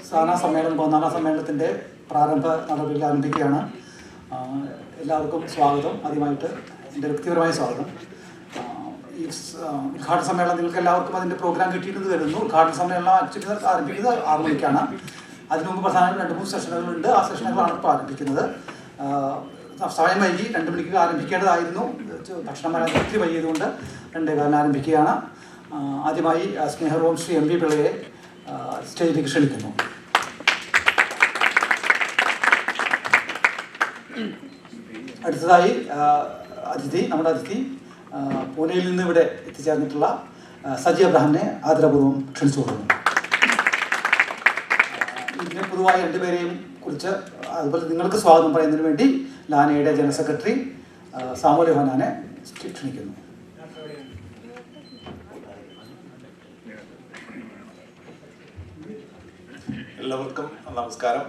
സ്ഥാന സമ്മേളനം 14ാം സമ്മേളനത്തിൻ്റെ പ്രാരംഭ നടപടികൾ ആരംഭിക്കുകയാണ്. എല്ലാവർക്കും സ്വാഗതം. ആദ്യമായിട്ട് എൻ്റെ വ്യക്തിപരമായ സ്വാഗതം. ഈ ഉദ്ഘാടന സമ്മേളനം നിങ്ങൾക്ക് എല്ലാവർക്കും അതിൻ്റെ പ്രോഗ്രാം കിട്ടിയിട്ട് വരുന്നു. ഉദ്ഘാടന സമ്മേളനം ആക്ച്വലി ആരംഭിക്കുന്നത് 6 മണിക്കാണ്. അതിനു മുമ്പ് പ്രധാനമായും 2-3 സെഷനുകളുണ്ട്. ആ സെഷനുകളാണ് ഇപ്പോൾ ആരംഭിക്കുന്നത്. സമയം വൈകി 2 മണിക്ക് ആരംഭിക്കേണ്ടതായിരുന്നു. ഭക്ഷണം വരാൻ ഒത്തിരി വൈകിയതുകൊണ്ട് 2:15 ആരംഭിക്കുകയാണ്. ആദ്യമായി സ്നേഹപൂർവ്വം ശ്രീ MP പിള്ളയെ സ്റ്റേജിലേക്ക് ക്ഷണിക്കുന്നു. അടുത്തതായി നമ്മുടെ അതിഥി പൂനെയിൽ നിന്ന് ഇവിടെ എത്തിച്ചേർന്നിട്ടുള്ള സജി അബ്രഹാമിനെ ആദരപൂർവ്വം ക്ഷണിച്ചു കൊടുക്കുന്നു. ഇതിനെ പൊതുവായി 2 പേരെയും കുറിച്ച് അതുപോലെ നിങ്ങൾക്ക് സ്വാഗതം പറയുന്നതിന് വേണ്ടി ലാനയുടെ ജനറൽ സെക്രട്ടറി സാമുൽ യോഹന്നാനെ ക്ഷണിക്കുന്നു. എല്ലാവർക്കും നമസ്കാരം.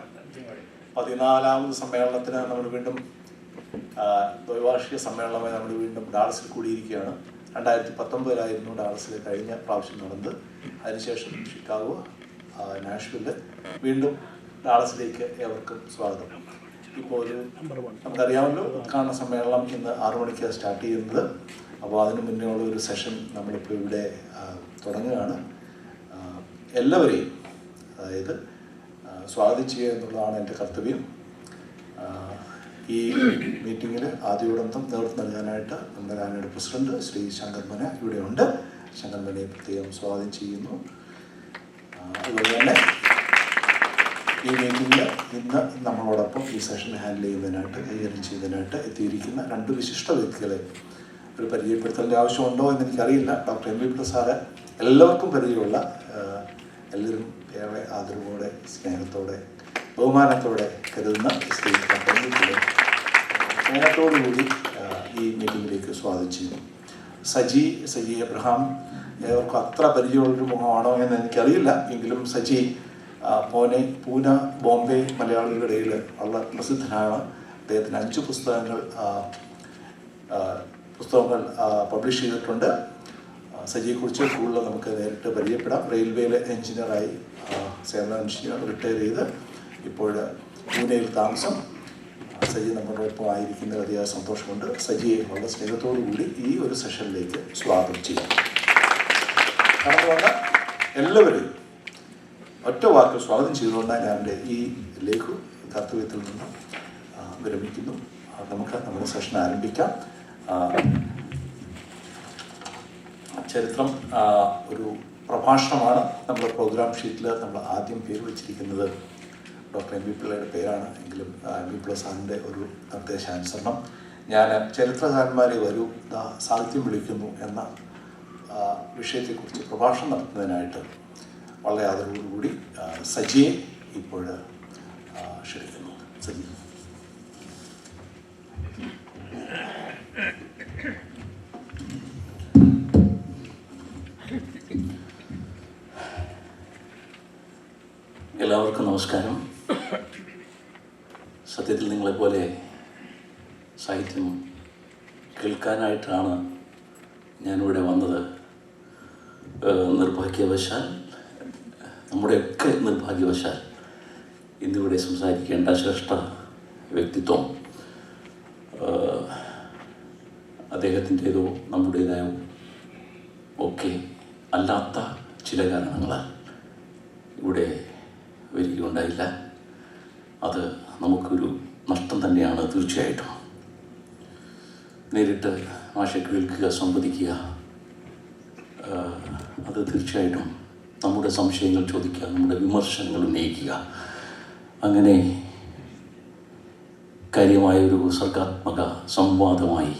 14ാമത് സമ്മേളനത്തിന് നമ്മൾ വീണ്ടും ദ്വൈവാർഷിക സമ്മേളനമായി നമ്മൾ വീണ്ടും ഡാളസിൽ കൂടിയിരിക്കുകയാണ്. 2019 ഡാളസിൽ കഴിഞ്ഞ പ്രാവശ്യം നടന്നത്. അതിനുശേഷം ഷിക്കാഗോ, നാഷ്വില്ല്, വീണ്ടും ഡാളസിലേക്ക് ഏവർക്കും സ്വാഗതം. ഇപ്പോൾ നമുക്കറിയാമല്ലോ, ഉദ്ഘാടന സമ്മേളനം ഇന്ന് 6 മണിക്ക് സ്റ്റാർട്ട് ചെയ്യുന്നത്. അപ്പോൾ അതിന് മുന്നേ ഉള്ള ഒരു സെഷൻ നമ്മളിപ്പോൾ ഇവിടെ തുടങ്ങുകയാണ്. എല്ലാവരെയും അതായത് സ്വാഗതം ചെയ്യുക എന്നുള്ളതാണ് എൻ്റെ കർത്തവ്യം. ഈ മീറ്റിങ്ങിൽ ആദ്യോടന്തം നേതൃത്വം നൽകാനായിട്ട് നമ്മുടെ ലാനയുടെ പ്രസിഡന്റ് ശ്രീ ശങ്കർമന ഇവിടെയുണ്ട്. ശങ്കർമനയെ പ്രത്യേകം സ്വാഗതം ചെയ്യുന്നു. അതുപോലെ തന്നെ ഈ മീറ്റിങ്ങിൽ ഇന്ന് നമ്മളോടൊപ്പം ഈ സെഷൻ ഹാൻഡിൽ ചെയ്യുന്നതിനായിട്ട്, കൈകാര്യം ചെയ്യുന്നതിനായിട്ട് എത്തിയിരിക്കുന്ന 2 വിശിഷ്ട വ്യക്തികളെ ഒരു പരിചയപ്പെടുത്തേണ്ട ആവശ്യമുണ്ടോ എന്ന് എനിക്കറിയില്ല. ഡോക്ടർ MP പിള്ള സാറ് എല്ലാവർക്കും പരിചയമുള്ള, എല്ലാവരും ഏറെ ആദരവോടെ, സ്നേഹത്തോടെ, ബഹുമാനത്തോടെ കരുതുന്ന ശ്രീ ഡോക്ടർ MP പിള്ള സ്നേഹത്തോടുകൂടി ഈ മീറ്റിങ്ങിലേക്ക് സ്വാഗതം ചെയ്യുന്നു. സജി അബ്രഹാം ഏവർക്കും അത്ര പരിചയമുള്ളൊരു മുഖമാണോ എന്ന് എനിക്കറിയില്ല. എങ്കിലും സജി പൂനെ, ബോംബെ മലയാളികളുടെ ഇടയിൽ വളരെ പ്രസിദ്ധനാണ്. അദ്ദേഹത്തിന് 5 പുസ്തകങ്ങൾ പബ്ലിഷ് ചെയ്തിട്ടുണ്ട്. സജിയെക്കുറിച്ച് കൂടുതൽ നമുക്ക് നേരിട്ട് പരിചയപ്പെടാം. റെയിൽവേയിലെ എഞ്ചിനീയറായി സേവനം റിട്ടയർ ചെയ്ത് ഇപ്പോൾ പൂനെയിൽ താമസം. സജി നമ്മളോടൊപ്പം ആയിരിക്കുന്നത് അതിയായ സന്തോഷമുണ്ട്. സജിയെ വളരെ സ്നേഹത്തോടു കൂടി ഈ ഒരു സെഷനിലേക്ക് സ്വാഗതം ചെയ്യും. കടന്നു വന്ന എല്ലാവരെയും ഒറ്റ വാക്കിൽ സ്വാഗതം ചെയ്തുകൊണ്ട് ഞാൻ എൻ്റെ ഈ ലേഖു കർത്തവ്യത്തിൽ നിന്ന് വിരമിക്കുന്നു. നമുക്ക് നമ്മുടെ സെഷൻ ആരംഭിക്കാം. ചരിത്രം ഒരു പ്രഭാഷണമാണ്. നമ്മുടെ പ്രോഗ്രാം ഷീറ്റിൽ നമ്മൾ ആദ്യം പേര് വെച്ചിരിക്കുന്നത് ഡോക്ടർ MP പിള്ളയുടെ പേരാണ്. എങ്കിലും MP പിള്ള സാറിൻ്റെ ഒരു നിർദ്ദേശാനുസരണം ഞാൻ ചരിത്രകാരന്മാരെ വരൂ സാഹിത്യം വിളിക്കുന്നു എന്ന വിഷയത്തെക്കുറിച്ച് പ്രഭാഷണം നടത്തുന്നതിനായിട്ട് വളരെ ആദരവോടുകൂടി സജിയെ ഇപ്പോൾ ക്ഷണിക്കുന്നു. സജി. എല്ലാവർക്കും നമസ്കാരം. സത്യത്തിൽ നിങ്ങളെപ്പോലെ സാഹിത്യം കേൾക്കാനായിട്ടാണ് ഞാനിവിടെ വന്നത്. നിർഭാഗ്യവശാൽ, നമ്മുടെയൊക്കെ നിർഭാഗ്യവശാൽ ഇന്നിവിടെ സംസാരിക്കേണ്ട ശ്രേഷ്ഠ വ്യക്തിത്വം അദ്ദേഹത്തിൻ്റേതോ നമ്മുടേതായോ ഒക്കെ അല്ലാത്ത ചില കാരണങ്ങളാൽ ഇവിടെ വരികയുണ്ടായില്ല. അത് നമുക്കൊരു നഷ്ടം തന്നെയാണ് തീർച്ചയായിട്ടും. നേരിട്ട് ഭാഷ കേൾക്കുക, സംവദിക്കുക, അത് തീർച്ചയായിട്ടും നമ്മുടെ സംശയങ്ങൾ ചോദിക്കുക, നമ്മുടെ വിമർശനങ്ങൾ ഉന്നയിക്കുക, അങ്ങനെ കാര്യമായൊരു സർഗാത്മക സംവാദമായി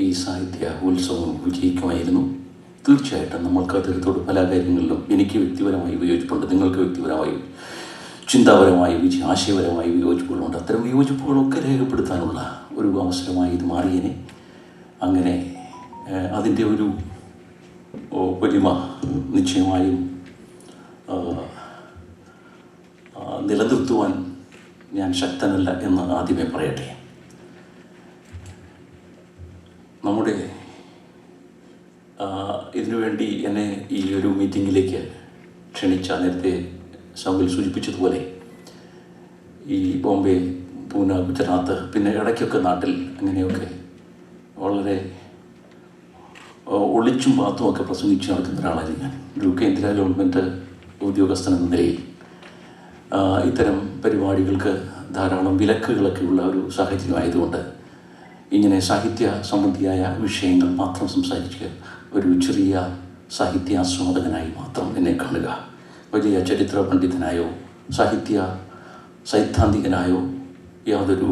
ഈ സാഹിത്യ ഉത്സവം വിജയിക്കുമായിരുന്നു. തീർച്ചയായിട്ടും നമ്മൾക്ക് അദ്ദേഹത്തോട് പല കാര്യങ്ങളിലും എനിക്ക് വ്യക്തിപരമായി വിയോജിപ്പുണ്ട്, നിങ്ങൾക്ക് വ്യക്തിപരമായി ചിന്താപരമായി ആശയപരമായി വിയോജിപ്പുകളുണ്ട്. അത്തരം വിയോജിപ്പുകളൊക്കെ രേഖപ്പെടുത്താനുള്ള ഒരു അവസരമായി ഇത് മാറിയനെ. അങ്ങനെ അതിൻ്റെ ഒരു പൊലിമ നിശ്ചയമായും നിലനിർത്തുവാൻ ഞാൻ ശക്തനല്ല എന്ന് ആദ്യമേ പറയട്ടെ. നമ്മുടെ ഇതിനുവേണ്ടി എന്നെ ഈ ഒരു മീറ്റിങ്ങിലേക്ക് ക്ഷണിച്ച നേരത്തെ ശൗവിൽ സൂചിപ്പിച്ചതുപോലെ ഈ ബോംബെ, പൂന, ഗുജറാത്ത്, പിന്നെ ഇടയ്ക്കൊക്കെ നാട്ടിൽ അങ്ങനെയൊക്കെ വളരെ ഒളിച്ചും പാത്തുമൊക്കെ പ്രസംഗിച്ച് നടക്കുന്ന ഒരാളായിരുന്നു ഞാൻ. ഒരു കേന്ദ്ര ഗവൺമെൻറ് ഉദ്യോഗസ്ഥൻ എന്ന നിലയിൽ ഇത്തരം പരിപാടികൾക്ക് ധാരാളം വിലക്കുകളൊക്കെ ഉള്ള ഒരു സാഹചര്യമായതുകൊണ്ട് ഇങ്ങനെ സാഹിത്യ സംബന്ധിയായ വിഷയങ്ങൾ മാത്രം സംസാരിക്കുക, ഒരു ചെറിയ സാഹിത്യാസ്വാദകനായി മാത്രം എന്നെ കാണുക, വലിയ ചരിത്ര പണ്ഡിതനായോ സൈദ്ധാന്തികനായോ യാതൊരു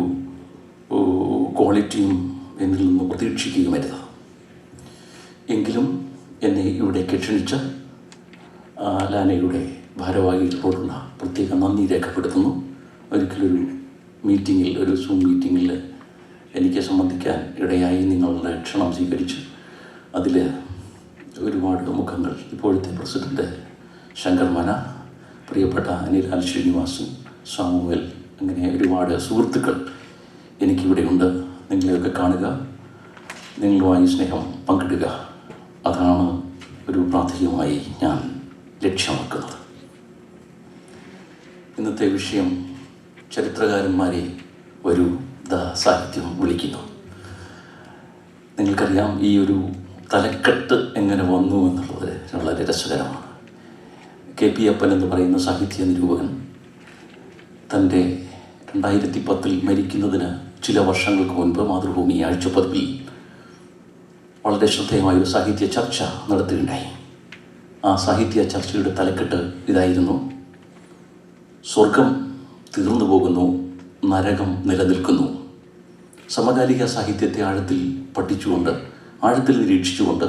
ക്വാളിറ്റിയും എന്നിൽ നിന്ന് പ്രതീക്ഷിക്കുകയുമരുത്. എങ്കിലും എന്നെ ഇവിടേക്ക് ക്ഷണിച്ച ലാനയുടെ ഭാരവാഹികളോടുള്ള പ്രത്യേക നന്ദി രേഖപ്പെടുത്തുന്നു. ഒരിക്കലൊരു മീറ്റിങ്ങിൽ, ഒരു സൂം മീറ്റിങ്ങിൽ എനിക്ക് സംബന്ധിക്കാൻ ഇടയായി നിങ്ങളുടെ ക്ഷണം സ്വീകരിച്ചു. അതിൽ ഒരുപാട് മുഖങ്ങൾ, ഇപ്പോഴത്തെ പ്രസിഡന്റ് ശങ്കർ മന, പ്രിയപ്പെട്ട അനിലാൽ ശ്രീനിവാസൻ, സാമുവൽ, അങ്ങനെ ഒരുപാട് സുഹൃത്തുക്കൾ എനിക്കിവിടെയുണ്ട്. നിങ്ങളെയൊക്കെ കാണുക, നിങ്ങളുമായി സ്നേഹം പങ്കിടുക, അതാണ് ഒരു പ്രാഥമികമായി ഞാൻ ലക്ഷ്യമാക്കുന്നത്. ഇന്നത്തെ വിഷയം ചരിത്രകാരന്മാരെ ഒരു സാഹിത്യം വിളിക്കുന്നു. നിങ്ങൾക്കറിയാം ഈ ഒരു തലക്കെട്ട് എങ്ങനെ വന്നു എന്നുള്ളത് വളരെ രസകരമാണ്. KP അപ്പൻ എന്ന് പറയുന്ന സാഹിത്യ നിരൂപകൻ തൻ്റെ 2010 മരിക്കുന്നതിന് ചില വർഷങ്ങൾക്ക് മുൻപ് മാതൃഭൂമി ആഴ്ചപ്പതിപ്പിൽ വളരെ ശ്രദ്ധേയമായൊരു സാഹിത്യ ചർച്ച നടത്തുകയുണ്ടായി. ആ സാഹിത്യ ചർച്ചയുടെ തലക്കെട്ട് ഇതായിരുന്നു: സ്വർഗം തീർന്നു പോകുന്നു, നരകം നിലനിൽക്കുന്നു. സമകാലിക സാഹിത്യത്തെ ആഴത്തിൽ പഠിച്ചുകൊണ്ട്, ആഴത്തിൽ നിരീക്ഷിച്ചുകൊണ്ട്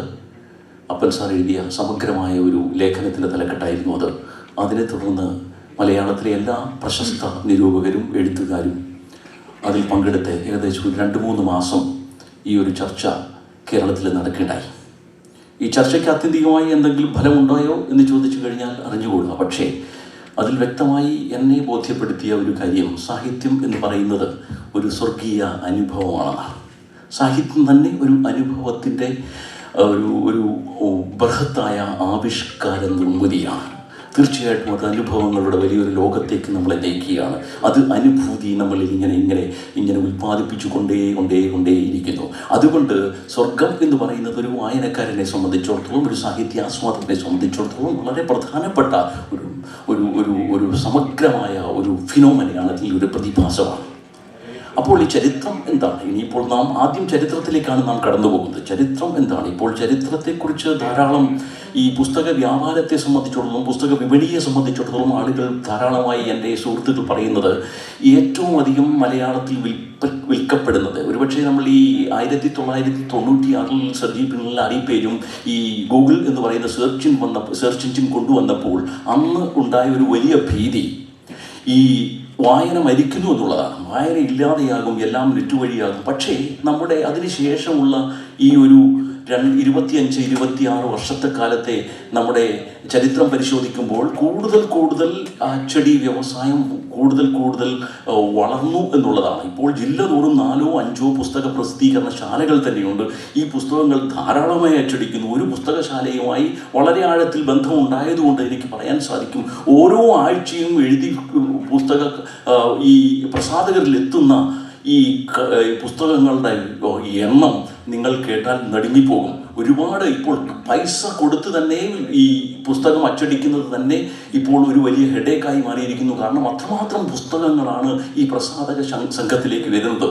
അപ്പൻ സാർ എഴുതിയ സമഗ്രമായ ഒരു ലേഖനത്തിൻ്റെ തലക്കെട്ടായിരുന്നു അത്. അതിനെ തുടർന്ന് മലയാളത്തിലെ എല്ലാ പ്രശസ്ത നിരൂപകരും എഴുത്തുകാരും അതിൽ പങ്കെടുത്ത് ഏകദേശം 2-3 മാസം ഈ ഒരു ചർച്ച കേരളത്തിൽ നടക്കുകയുണ്ടായി. ഈ ചർച്ചയ്ക്ക് ആത്യന്തികമായി എന്തെങ്കിലും ഫലമുണ്ടായോ എന്ന് ചോദിച്ചു കഴിഞ്ഞാൽ അറിഞ്ഞുകൂടുക. പക്ഷേ അതിൽ വ്യക്തമായി എന്നെ ബോധ്യപ്പെടുത്തിയ ഒരു കാര്യം, സാഹിത്യം എന്ന് പറയുന്നത് ഒരു സ്വർഗീയ അനുഭവമാണെന്നാണ്. സാഹിത്യം തന്നെ ഒരു അനുഭവത്തിൻ്റെ ഒരു ബൃഹത്തായ ആവിഷ്കാര നിർമ്മിതിയാണ്. തീർച്ചയായിട്ടും അത് അനുഭവങ്ങളുടെ വലിയൊരു ലോകത്തേക്ക് നമ്മളെ നയിക്കുകയാണ്. അത് അനുഭൂതി നമ്മളിൽ ഇങ്ങനെ ഉൽപ്പാദിപ്പിച്ചു കൊണ്ടേയിരിക്കുന്നു. അതുകൊണ്ട് സ്വർഗം എന്ന് പറയുന്നത് ഒരു വായനക്കാരനെ സംബന്ധിച്ചിടത്തോളം, ഒരു സാഹിത്യാസ്വാദകനെ സംബന്ധിച്ചിടത്തോളം വളരെ പ്രധാനപ്പെട്ട ഒരു സമഗ്രമായ ഒരു ഫിനോമിനയാണ്, ഒരു പ്രതിഭാസമാണ്. അപ്പോൾ ഈ ചരിത്രം എന്താണ്? ഇനിയിപ്പോൾ നാം ആദ്യം ചരിത്രത്തിലേക്കാണ് നാം കടന്നു പോകുന്നത്. ചരിത്രം എന്താണ്? ഇപ്പോൾ ചരിത്രത്തെക്കുറിച്ച് ധാരാളം ഈ പുസ്തക വ്യാപാരത്തെ സംബന്ധിച്ചിടത്തോളം, പുസ്തക വിപണിയെ സംബന്ധിച്ചിടത്തോളം ആളുകൾ ധാരാളമായി, എൻ്റെ സുഹൃത്തുക്കൾ പറയുന്നത്, ഏറ്റവും അധികം മലയാളത്തിൽ വിൽക്കപ്പെടുന്നത്, ഒരുപക്ഷെ നമ്മൾ ഈ 1996 സർജി പിള്ളാരി പേജും ഈ ഗൂഗിൾ എന്ന് പറയുന്ന സെർച്ച് എഞ്ചിൻ കൊണ്ടുവന്നപ്പോൾ അന്ന് ഉണ്ടായ ഒരു വലിയ ഭീതി ഈ വായന മരിക്കുന്നു എന്നുള്ളതാണ്. വായന ഇല്ലാതെയാകും, എല്ലാം നെറ്റ് വഴിയാകും. പക്ഷേ നമ്മുടെ അതിനുശേഷമുള്ള ഈ ഒരു 25-26 വർഷത്തെ കാലത്തെ നമ്മുടെ ചരിത്രം പരിശോധിക്കുമ്പോൾ കൂടുതൽ അച്ചടി വ്യവസായം കൂടുതൽ വളർന്നു എന്നുള്ളതാണ്. ഇപ്പോൾ ജില്ല തോറും 4-5 പുസ്തക പ്രസിദ്ധീകരണശാലകൾ തന്നെയുണ്ട്. ഈ പുസ്തകങ്ങൾ ധാരാളമായി അച്ചടിക്കുന്നു. ഒരു പുസ്തകശാലയുമായി വളരെ ആഴത്തിൽ ബന്ധമുണ്ടായതുകൊണ്ട് എനിക്ക് പറയാൻ സാധിക്കും, ഓരോ ആഴ്ചയും എഴുതി പുസ്തക ഈ പ്രസാധകരിലെത്തുന്ന ഈ പുസ്തകങ്ങളുടെ എണ്ണം നിങ്ങൾ കേട്ടാൽ നടുങ്ങിപ്പോകും. ഒരുപാട് ഇപ്പോൾ പൈസ കൊടുത്ത് തന്നെ ഈ പുസ്തകം അച്ചടിക്കുന്നത് തന്നെ ഇപ്പോൾ ഒരു വലിയ ഹെഡേക്കായി മാറിയിരിക്കുന്നു. കാരണം അത്രമാത്രം പുസ്തകങ്ങളാണ് ഈ പ്രസാധക സംഘത്തിലേക്ക് വരുന്നത്.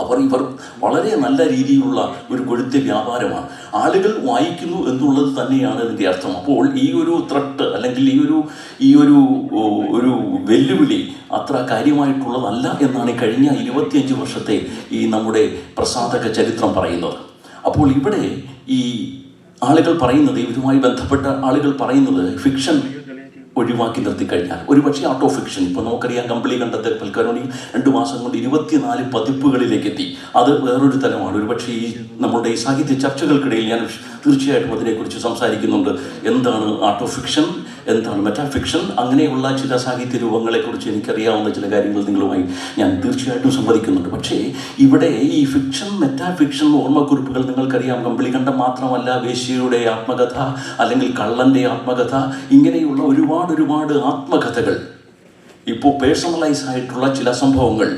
ഇവർ വളരെ നല്ല രീതിയിലുള്ള ഒരു കൊഴുത്ത വ്യാപാരമാണ്. ആളുകൾ വായിക്കുന്നു എന്നുള്ളത് തന്നെയാണ് ഇതിൻ്റെ അർത്ഥം. അപ്പോൾ ഈ ഒരു ത്രട്ട് അല്ലെങ്കിൽ ഈ ഒരു വെല്ലുവിളി അത്ര കാര്യമായിട്ടുള്ളതല്ല എന്നാണ് കഴിഞ്ഞ 25 വർഷത്തെ ഈ നമ്മുടെ പ്രസാധക ചരിത്രം പറയുന്നത്. അപ്പോൾ ഇവിടെ ഈ ആളുകൾ പറയുന്നത്, ഇവരുമായി ബന്ധപ്പെട്ട ആളുകൾ പറയുന്നത്, ഫിക്ഷൻ ഒഴിവാക്കി നിർത്തിക്കഴിഞ്ഞാൽ ഒരുപക്ഷെ ആർട്ട് ഓഫ് ഫിക്ഷൻ, ഇപ്പോൾ നമുക്കറിയാം കമ്പിളി കണ്ടത്തെ പൽക്കരോണി 2 മാസം കൊണ്ട് 24 പതിപ്പുകളിലേക്ക് എത്തി. അത് വേറൊരു തലമാണ്. ഒരുപക്ഷെ ഈ നമ്മുടെ ഈ സാഹിത്യ ചർച്ചകൾക്കിടയിൽ ഞാൻ തീർച്ചയായിട്ടും അതിനെക്കുറിച്ച് സംസാരിക്കുന്നുണ്ട്. എന്താണ് ആർട്ട് ഓഫ് ഫിക്ഷൻ, എന്താണ് മെറ്റാഫിക്ഷൻ, അങ്ങനെയുള്ള ചില സാഹിത്യ രൂപങ്ങളെക്കുറിച്ച് എനിക്കറിയാവുന്ന ചില കാര്യങ്ങൾ നിങ്ങളുമായി ഞാൻ തീർച്ചയായിട്ടും സംവദിക്കുന്നുണ്ട്. പക്ഷേ ഇവിടെ ഈ ഫിക്ഷൻ, മെറ്റാഫിക്ഷൻ ഓർമ്മക്കുറിപ്പുകൾ നിങ്ങൾക്കറിയാം, കമ്പിളികണ്ഠം മാത്രമല്ല, വേശ്യയുടെ ആത്മകഥ അല്ലെങ്കിൽ കള്ളൻ്റെ ആത്മകഥ, ഇങ്ങനെയുള്ള ഒരുപാട് ആത്മകഥകൾ, ഇപ്പോൾ പേഴ്സണലൈസ് ആയിട്ടുള്ള ചില സംഭവങ്ങൾ,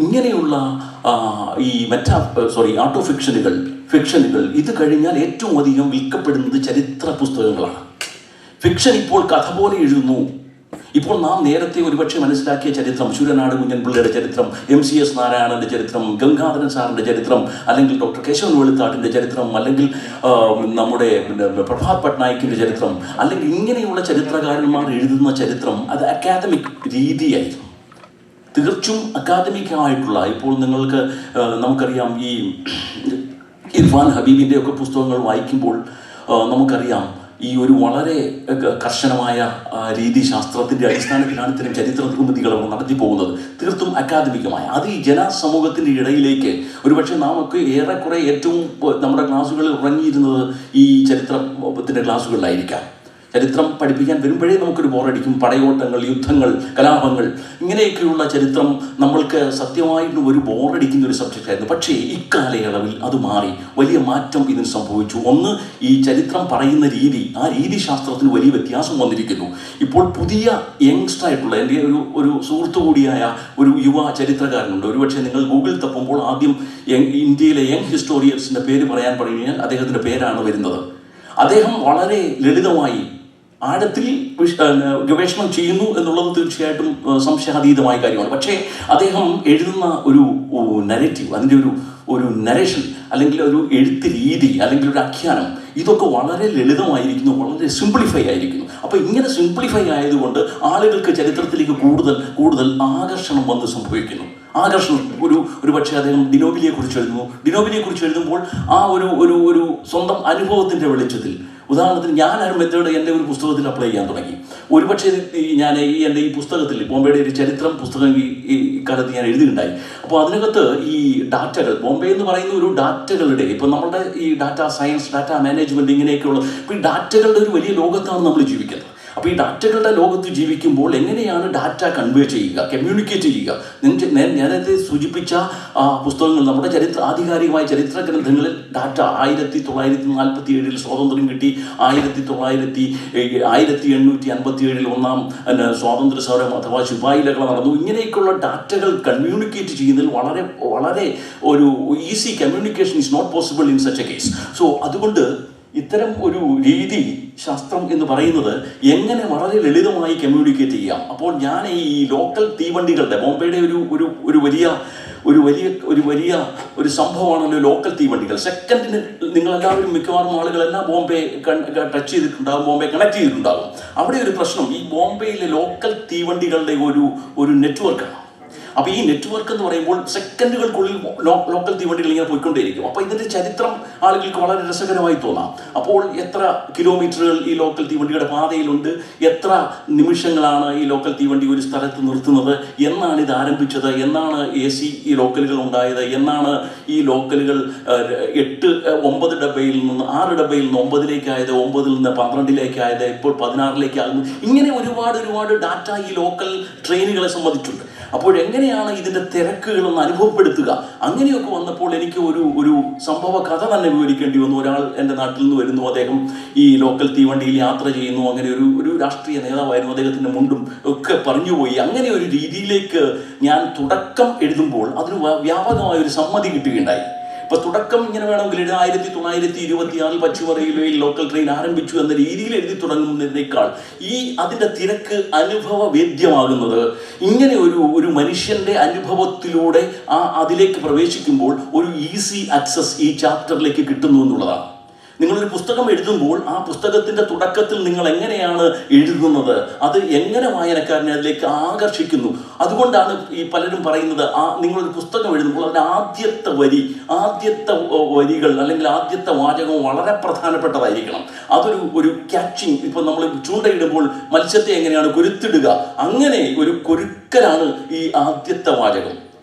ഇങ്ങനെയുള്ള ഈ ആർട്ട് ഓഫ് ഫിക്ഷനുകൾ ഇത് കഴിഞ്ഞാൽ ഏറ്റവും അധികം വിൽക്കപ്പെടുന്നത് ചരിത്ര പുസ്തകങ്ങളാണ്. ഫിക്ഷൻ ഇപ്പോൾ കഥ പോലെ എഴുതുന്നു. ഇപ്പോൾ നാം നേരത്തെ ഒരുപക്ഷെ മനസ്സിലാക്കിയ ചരിത്രം, ശൂരനാട് കുഞ്ഞൻപിള്ളയുടെ ചരിത്രം, MCS നാരായണൻ്റെ ചരിത്രം, ഗംഗാധരൻ സാറിൻ്റെ ചരിത്രം, അല്ലെങ്കിൽ ഡോക്ടർ കേശവൻ വെളുത്താട്ടിൻ്റെ ചരിത്രം, അല്ലെങ്കിൽ നമ്മുടെ പ്രഭാത് പട്നായിക്കിൻ്റെ ചരിത്രം, അല്ലെങ്കിൽ ഇങ്ങനെയുള്ള ചരിത്രകാരന്മാർ എഴുതുന്ന ചരിത്രം അത് അക്കാദമിക് രീതിയായിരുന്നു. തീർച്ചും അക്കാദമികമായിട്ടുള്ള, ഇപ്പോൾ നമുക്കറിയാം ഈ ഇർഫാൻ ഹബീബിൻ്റെ ഒക്കെ പുസ്തകങ്ങൾ വായിക്കുമ്പോൾ നമുക്കറിയാം ഈ ഒരു വളരെ കർശനമായ രീതിശാസ്ത്രത്തിൻ്റെ അടിസ്ഥാനത്തിലാണ് ഇത്തരം ചരിത്ര നിർമ്മിതികൾ അവർ നടത്തി പോകുന്നത്. തീർത്തും അക്കാദമികമായ അത് ഈ ജനസമൂഹത്തിൻ്റെ ഇടയിലേക്ക് ഒരുപക്ഷെ നാമൊക്കെ ഏറെക്കുറെ ഏറ്റവും നമ്മുടെ ക്ലാസ്സുകളിൽ ഉറങ്ങിയിരുന്നത് ഈ ചരിത്രത്തിൻ്റെ ക്ലാസ്സുകളിലായിരിക്കാം. ചരിത്രം പഠിപ്പിക്കാൻ വരുമ്പോഴേ നമുക്കൊരു ബോറടിക്കും. പടയോട്ടങ്ങൾ, യുദ്ധങ്ങൾ, കലാപങ്ങൾ, ഇങ്ങനെയൊക്കെയുള്ള ചരിത്രം നമ്മൾക്ക് സത്യമായിട്ടും ഒരു ബോറടിക്കുന്ന ഒരു സബ്ജക്റ്റായിരുന്നു. പക്ഷേ ഇക്കാലയളവിൽ അത് മാറി. വലിയ മാറ്റം ഇതിന് സംഭവിച്ചു. ഒന്ന്, ഈ ചരിത്രം പറയുന്ന രീതി, ആ രീതിശാസ്ത്രത്തിന് വലിയ വ്യത്യാസം വന്നിരിക്കുന്നു. ഇപ്പോൾ പുതിയ യങ്സ്റ്റർ ആയിട്ടുള്ള എൻ്റെ ഒരു സുഹൃത്തു കൂടിയായ ഒരു യുവ ചരിത്രകാരനുണ്ട്. ഒരുപക്ഷെ നിങ്ങൾ ഗൂഗിൾ തപ്പുമ്പോൾ ആദ്യം ഇന്ത്യയിലെ യങ് ഹിസ്റ്റോറിയൻസിൻ്റെ പേര് പറയാൻ കഴിഞ്ഞാൽ അദ്ദേഹത്തിൻ്റെ പേരാണ് വരുന്നത്. അദ്ദേഹം വളരെ ലളിതമായി ആഴത്തിൽ ഗവേഷണം ചെയ്യുന്നു എന്നുള്ളത് തീർച്ചയായിട്ടും സംശയാതീതമായ കാര്യമാണ്. പക്ഷേ അദ്ദേഹം എഴുതുന്ന ഒരു നരേറ്റീവ്, അതിൻ്റെ ഒരു നരേഷൻ, അല്ലെങ്കിൽ ഒരു എഴുത്ത് രീതി, അല്ലെങ്കിൽ ഒരു ആഖ്യാനം, ഇതൊക്കെ വളരെ ലളിതമായിരിക്കുന്നു, വളരെ സിംപ്ലിഫൈ ആയിരിക്കുന്നു. അപ്പോൾ ഇങ്ങനെ സിംപ്ലിഫൈ ആയതുകൊണ്ട് ആളുകൾക്ക് ചരിത്രത്തിലേക്ക് കൂടുതൽ ആകർഷണം വന്ന് സംഭവിക്കുന്നു. ആകർഷണം ഒരു പക്ഷേ അദ്ദേഹം ഡിനോബിലിയെക്കുറിച്ച് എഴുതുമ്പോൾ ആ ഒരു സ്വന്തം അനുഭവത്തിൻ്റെ വെളിച്ചത്തിൽ, ഉദാഹരണത്തിന് ഞാൻ ആ മെത്തേഡ് എൻ്റെ ഒരു പുസ്തകത്തിൽ അപ്ലൈ ചെയ്യാൻ തുടങ്ങി. ഒരുപക്ഷെ ഞാൻ എൻ്റെ ഈ പുസ്തകത്തിൽ, ബോംബെയുടെ ഒരു ചരിത്രം പുസ്തകം ഈ കാലത്ത് ഞാൻ എഴുതിയിട്ടുണ്ടായി. അപ്പോൾ അതിനകത്ത് ഈ ഡാറ്റകൾ, ബോംബെ എന്ന് പറയുന്ന ഒരു ഡാറ്റകളുടെ, ഇപ്പോൾ നമ്മുടെ ഈ ഡാറ്റ സയൻസ്, ഡാറ്റ മാനേജ്മെൻറ്റ്, ഇങ്ങനെയൊക്കെയുള്ള ഇപ്പോൾ ഈ ഡാറ്റകളുടെ ഒരു വലിയ ലോകത്താണ് നമ്മൾ ജീവിക്കുന്നത്. അപ്പോൾ ഈ ഡാറ്റകളുടെ ലോകത്ത് ജീവിക്കുമ്പോൾ എങ്ങനെയാണ് ഡാറ്റ കൺവേ ചെയ്യുക, കമ്മ്യൂണിക്കേറ്റ് ചെയ്യുക? നേരത്തെ സൂചിപ്പിച്ച പുസ്തകങ്ങൾ, നമ്മുടെ ആധികാരികമായ ചരിത്ര ഗ്രന്ഥങ്ങളിൽ ഡാറ്റ 1947 സ്വാതന്ത്ര്യം കിട്ടി, 1857 ഒന്നാം സ്വാതന്ത്ര്യ സമരം അഥവാ ശിപായി ലഹള നടന്നു. ഇങ്ങനെയൊക്കെയുള്ള ഡാറ്റകൾ കമ്മ്യൂണിക്കേറ്റ് ചെയ്യുന്നതിൽ വളരെ ഒരു easy communication is not possible in such a case. So അതുകൊണ്ട് ഇത്തരം ഒരു രീതി ശാസ്ത്രം എന്ന് പറയുന്നത് എങ്ങനെ വളരെ ലളിതമായി കമ്മ്യൂണിക്കേറ്റ് ചെയ്യാം. അപ്പോൾ ഞാൻ ഈ ലോക്കൽ തീവണ്ടികളുടെ, ബോംബെയുടെ ഒരു വലിയ സംഭവമാണല്ലോ ലോക്കൽ തീവണ്ടികൾ. സെക്കൻഡിന് നിങ്ങളെല്ലാവരും, മിക്കവാറും ആളുകളെല്ലാം ബോംബെ ടച്ച് ചെയ്തിട്ടുണ്ടാകും, ബോംബെ കണക്ട് ചെയ്തിട്ടുണ്ടാകും. അവിടെ ഒരു പ്രശ്നം, ഈ ബോംബെയിലെ ലോക്കൽ തീവണ്ടികളുടെ ഒരു നെറ്റ്വർക്കാണ്. അപ്പോൾ ഈ നെറ്റ്വർക്ക് എന്ന് പറയുമ്പോൾ സെക്കൻഡുകൾക്കുള്ളിൽ ലോക്കൽ തീവണ്ടികൾ ഇങ്ങനെ പോയിക്കൊണ്ടേയിരിക്കും. അപ്പോൾ ഇതിൻ്റെ ചരിത്രം ആളുകൾക്ക് വളരെ രസകരമായി തോന്നാം. അപ്പോൾ എത്ര കിലോമീറ്ററുകൾ ഈ ലോക്കൽ തീവണ്ടിയുടെ പാതയിലുണ്ട്, എത്ര നിമിഷങ്ങളാണ് ഈ ലോക്കൽ തീവണ്ടി ഒരു സ്ഥലത്ത് നിർത്തുന്നത്, എന്നാണ് ഇത് ആരംഭിച്ചത്, എന്നാണ് AC ഈ ലോക്കലുകൾ ഉണ്ടായത്, എന്നാണ് ഈ ലോക്കലുകൾ 9 ഡബ്ബയിൽ നിന്ന് 6 ഡബ്ബയിൽ നിന്ന് 9-ലേക്കായത്, 9-ൽ നിന്ന് 12-ലേക്കായത്, ഇപ്പോൾ 16-ലേക്കാകുന്നു. ഇങ്ങനെ ഒരുപാട് ഡാറ്റ ഈ ലോക്കൽ ട്രെയിനുകളെ സംബന്ധിച്ചുണ്ട്. അപ്പോൾ എങ്ങനെയാണ് ഇതിൻ്റെ തിരക്കുകളൊന്ന് അനുഭവപ്പെടുത്തുക? അങ്ങനെയൊക്കെ വന്നപ്പോൾ എനിക്ക് ഒരു സംഭവ കഥ തന്നെ വിവരിക്കേണ്ടി വന്നു. ഒരാൾ എൻ്റെ നാട്ടിൽ നിന്ന് വരുന്നു, അദ്ദേഹം ഈ ലോക്കൽ തീവണ്ടിയിൽ യാത്ര ചെയ്യുന്നു, അങ്ങനെ ഒരു രാഷ്ട്രീയ നേതാവായിരുന്നു, അദ്ദേഹത്തിൻ്റെ മുണ്ടും ഒക്കെ പറഞ്ഞുപോയി. അങ്ങനെ ഒരു രീതിയിലേക്ക് ഞാൻ തുടക്കം എഴുതുമ്പോൾ അതിന് വ്യാപകമായൊരു സമ്മതി കിട്ടുകയുണ്ടായി. ഇപ്പോൾ തുടക്കം ഇങ്ങനെ വേണമെങ്കിൽ 1926 പശ്ചിമ റെയിൽവേയിൽ ലോക്കൽ ട്രെയിൻ ആരംഭിച്ചു എന്ന രീതിയിൽ എഴുതി തുടങ്ങുന്നതിനേക്കാൾ അതിൻ്റെ തിരക്ക് അനുഭവവേദ്യമാകുന്നത് ഇങ്ങനെ ഒരു മനുഷ്യൻ്റെ അനുഭവത്തിലൂടെ അതിലേക്ക് പ്രവേശിക്കുമ്പോൾ ഒരു ഈസി ആക്സസ് ഈ ചാപ്റ്ററിലേക്ക് കിട്ടുന്നു എന്നുള്ളതാണ്. നിങ്ങളൊരു പുസ്തകം എഴുതുമ്പോൾ ആ പുസ്തകത്തിൻ്റെ തുടക്കത്തിൽ നിങ്ങൾ എങ്ങനെയാണ് എഴുതുന്നത്, അത് എങ്ങനെ വായനക്കാരനെ അതിലേക്ക് ആകർഷിക്കുന്നു. അതുകൊണ്ടാണ് ഈ പലരും പറയുന്നത്, നിങ്ങളൊരു പുസ്തകം എഴുതുമ്പോൾ അതിൻ്റെ ആദ്യത്തെ വരികൾ അല്ലെങ്കിൽ ആദ്യത്തെ വാചകം വളരെ പ്രധാനപ്പെട്ടതായിരിക്കണം. അതൊരു ക്യാച്ചിങ്. ഇപ്പം നമ്മൾ ചൂണ്ടയിടുമ്പോൾ മത്സ്യത്തെ എങ്ങനെയാണ് കൊരുത്തിടുക, അങ്ങനെ ഒരു കൊരുക്കലാണ് ഈ ആദ്യത്തെ വാചകം.